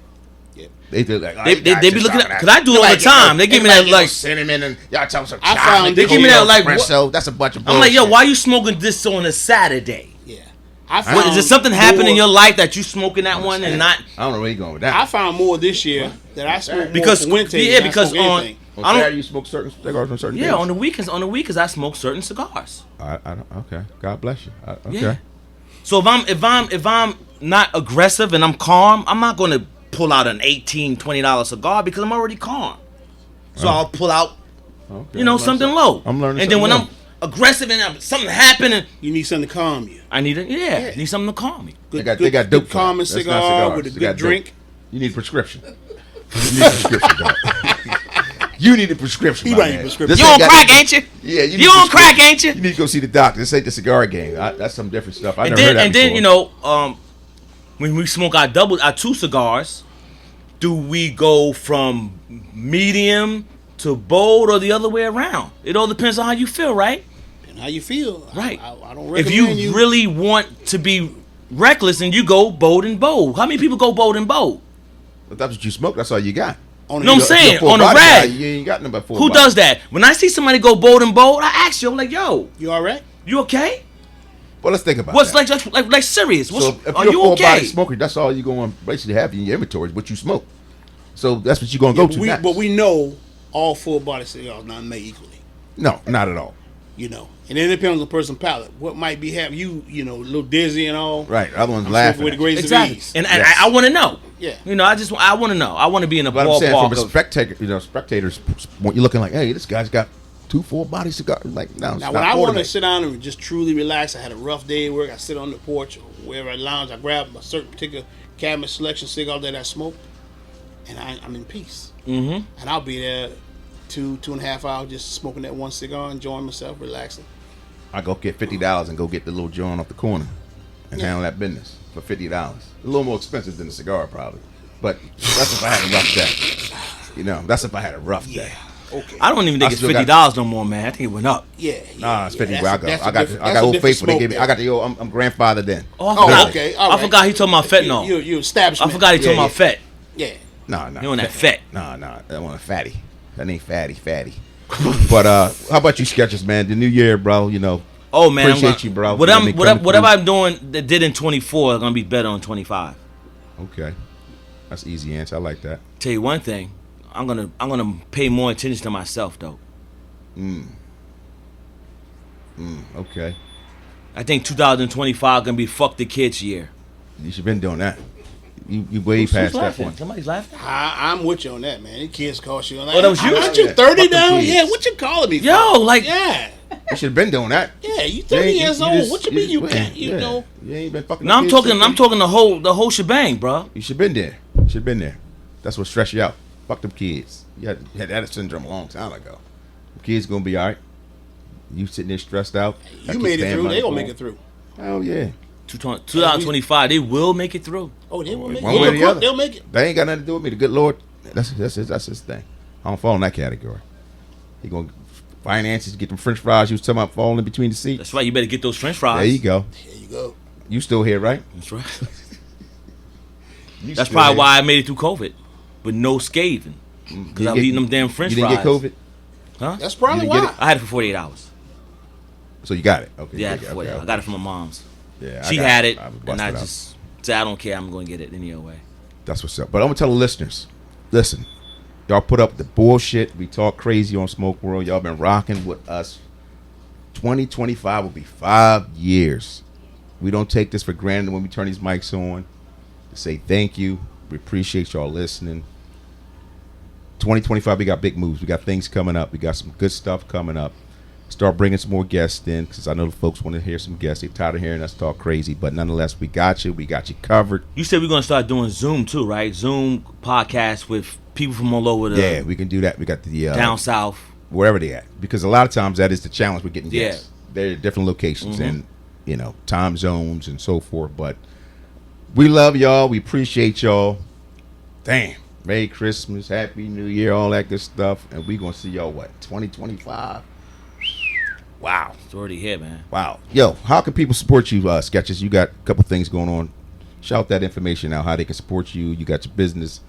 Yeah. They be looking at, because I do it all the time. They give me that like cinnamon and y'all tell me some I chocolate. found they give me that like so that's a bunch of bullshit. I'm like, yo, why you smoking this on a Saturday? Yeah. Is there something happening in your life that you smoking that one and not? I don't know where you going with that. I found more this year that I smoke because more for yeah, because on Saturday you smoke certain cigars on certain days? on the weekends I smoke certain cigars. I don't, okay. God bless you. Okay. Yeah. So if I'm not aggressive and I'm calm, I'm not going to pull out an $18-$20 cigar because I'm already calm. So I'll pull out, something low. I'm learning. And then when I'm aggressive and something happening, you need something to calm you. I need need something to calm me. They got dope calming cigar with a good drink. You need a prescription. You need a prescription, dog. You need a prescription. You need a prescription. You on crack, ain't you? Yeah, you on crack, ain't you? You need to go see the doctor. This ain't the cigar game. That's some different stuff. I never heard that then when we smoke our two cigars, do we go from medium to bold or the other way around? It all depends on how you feel, right? And how you feel, right? I don't recommend if you really want to be reckless, and you go bold and bold. How many people go bold and bold? But that's what you smoke. That's all you got. I'm saying on a rag. You ain't got number 4. Who does that? When I see somebody go bold and bold, I ask you, I'm like, yo, you all right? You okay? Well, let's think about what's that. like serious. So if are you're you a okay? full-body smoker, that's all you're going to basically have in your inventory is what you smoke. So that's what you're going to go to next. But we know all full-body cigars not made equally. No, not at all. And then it depends on the person's palate. What might be having you, a little dizzy and all. Right, other ones laughing. With the grace exactly. of ease. And I want to know. Yeah. I want to know. I want to be in a ballpark. I'm saying from a spectator, spectators, you're looking like, hey, this guy's got 2 full-body cigars. Like, no, now when I want to sit down and just truly relax, I had a rough day at work. I sit on the porch or wherever I lounge. I grab a certain particular cabinet selection cigar that I smoke, and I'm in peace. Mm-hmm. And I'll be there 2.5 hours just smoking that one cigar, enjoying myself, relaxing. I go get $50 and go get the little joint off the corner and handle that business for $50. A little more expensive than a cigar, probably. But that's if I had a rough day. That's if I had a rough day. Okay. I don't even think it's $50 no more, man. I think it went up. Yeah. Nah, it's 50 where I go. I got Old Faithful. They gave me. I got the old. I'm grandfathered in. Oh, okay. All right. I forgot he talking about fentanyl. You establishment. I forgot he talking about fet. Yeah. Nah. You on that fet? Nah. That one a fatty. That ain't fatty. But how about you, Sketchers, man? The new year, bro. Oh man, appreciate you, bro. Whatever I'm doing that did in 24 is gonna be better on 25. Okay, that's an easy answer. I like that. Tell you one thing, I'm gonna pay more attention to myself though. Okay. I think 2025 gonna be fuck the kids year. You should been doing that. You way past that point. Somebody's laughing. I'm with you on that, man. The kids cost you on that. Oh, that was you? Aren't you 30 now? Yeah. What you calling me for? Yo, like yeah. You should have been doing that. Yeah, you 30 years old. What you mean you can't? You know. You ain't been fucking. No, I'm talking the whole shebang, bro. You should been there. You should been there. That's what stressed you out. Fuck them kids. You had that syndrome a long time ago. The kids gonna be all right. You sitting there stressed out. You made it through. They gonna make it through. Hell yeah. 2025, they will make it through. Oh, they will make One way or it. the other. They'll make it. They ain't got nothing to do with me. The good Lord, that's his thing. I don't fall in that category. He gonna finances, get them French fries. You was talking about falling in between the seats. That's right. You better get those French fries. There you go. There you go. You still here, right? That's right. You That's still probably here. why I made it through COVID, with no scathing. Because I was eating them damn French You didn't fries. get COVID, Huh? That's probably You didn't get why. I had it for 48 hours. so you got it. Okay. Yeah, I had it okay, for 48 hours. I got it from my mom's. Yeah, She I got had it, I was and busted I out. just said, I don't care. I'm going to get it any other way. That's what's up. But I'm gonna tell the listeners, listen, y'all put up with the bullshit. We talk crazy on Smoke World. Y'all been rocking with us. 2025 will be 5 years. We don't take this for granted when we turn these mics on. To say thank you. We appreciate y'all listening. 2025, we got big moves. We got things coming up. We got some good stuff coming up. Start bringing some more guests in because I know the folks want to hear some guests. They're tired of hearing us talk crazy. But nonetheless, we got you. We got you covered. You said we're going to start doing Zoom too, right? Zoom podcasts with people from all over the Yeah, we can do that. We got the down south. wherever they at, because a lot of times that is the challenge with getting Yeah. guests. They're at different locations and time zones and so forth. But we love y'all. We appreciate y'all. Damn. Merry Christmas, Happy New Year, all that good stuff. And we gonna see y'all 2025. Wow. It's already here, man. Wow. Yo, how can people support you, Sketches? You got a couple things going on. Shout that information out, how they can support you. You got your business.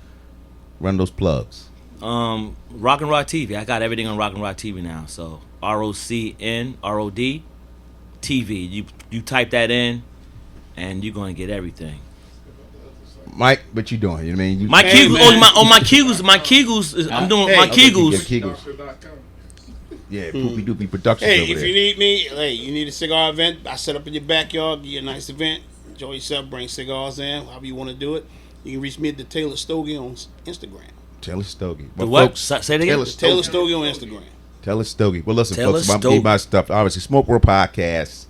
Run those plugs. Rock and Rod TV. I got everything on Rock and Rod TV now. So ROCNROD TV. You type that in, and you're gonna get everything. Mike, what you doing? You know what I mean? My Hey, Kegels, man. my Kegels, my Kegels. I'm doing Hey. my Okay, Kegels. yeah, Kegels. Yeah, Poopy Doopy Productions Hey, over if there. you need me, hey, you need a cigar event, I set up in your backyard, give you a nice event. Enjoy yourself, bring cigars in, however you want to do it. You can reach me at the Taylor Stogie on Instagram. Taylor Stogie. The Well, what? folks, Say it again. Taylor Taylor Stogie. Stogie on Instagram. Taylor Stogie. Well, listen, Taylor folks, I'm Stogie. need my stuff. Obviously, Smoke World Podcast,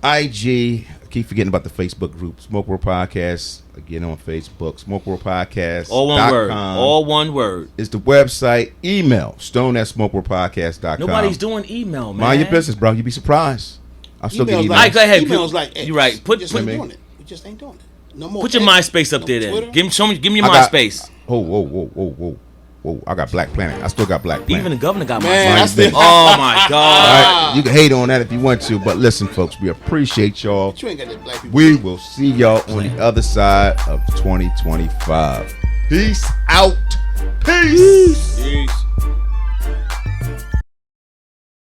IG. I keep forgetting about the Facebook group. Smoke World Podcast. Again on Facebook. Smoke World Podcast. All one word. All one word. Is the website. Email stone@smokeworldpodcast.com. Nobody's doing email, man. Mind your business, bro. You be surprised. I'll still get Emails emails. Mike, go ahead. Emails like X. You're right. We just ain't Put doing it. We just ain't doing it. No more. your X, MySpace up no there. Then Twitter. give me your I got- MySpace. Whoa. I got Black Planet. I still got Black Planet. Even the governor got Man, MySpace. I still- Oh my God. All right, you can hate on that if you want to, but listen, folks, we appreciate y'all. But you ain't got that black people. We will see y'all on the other side of 2025. Peace out. Peace. Peace.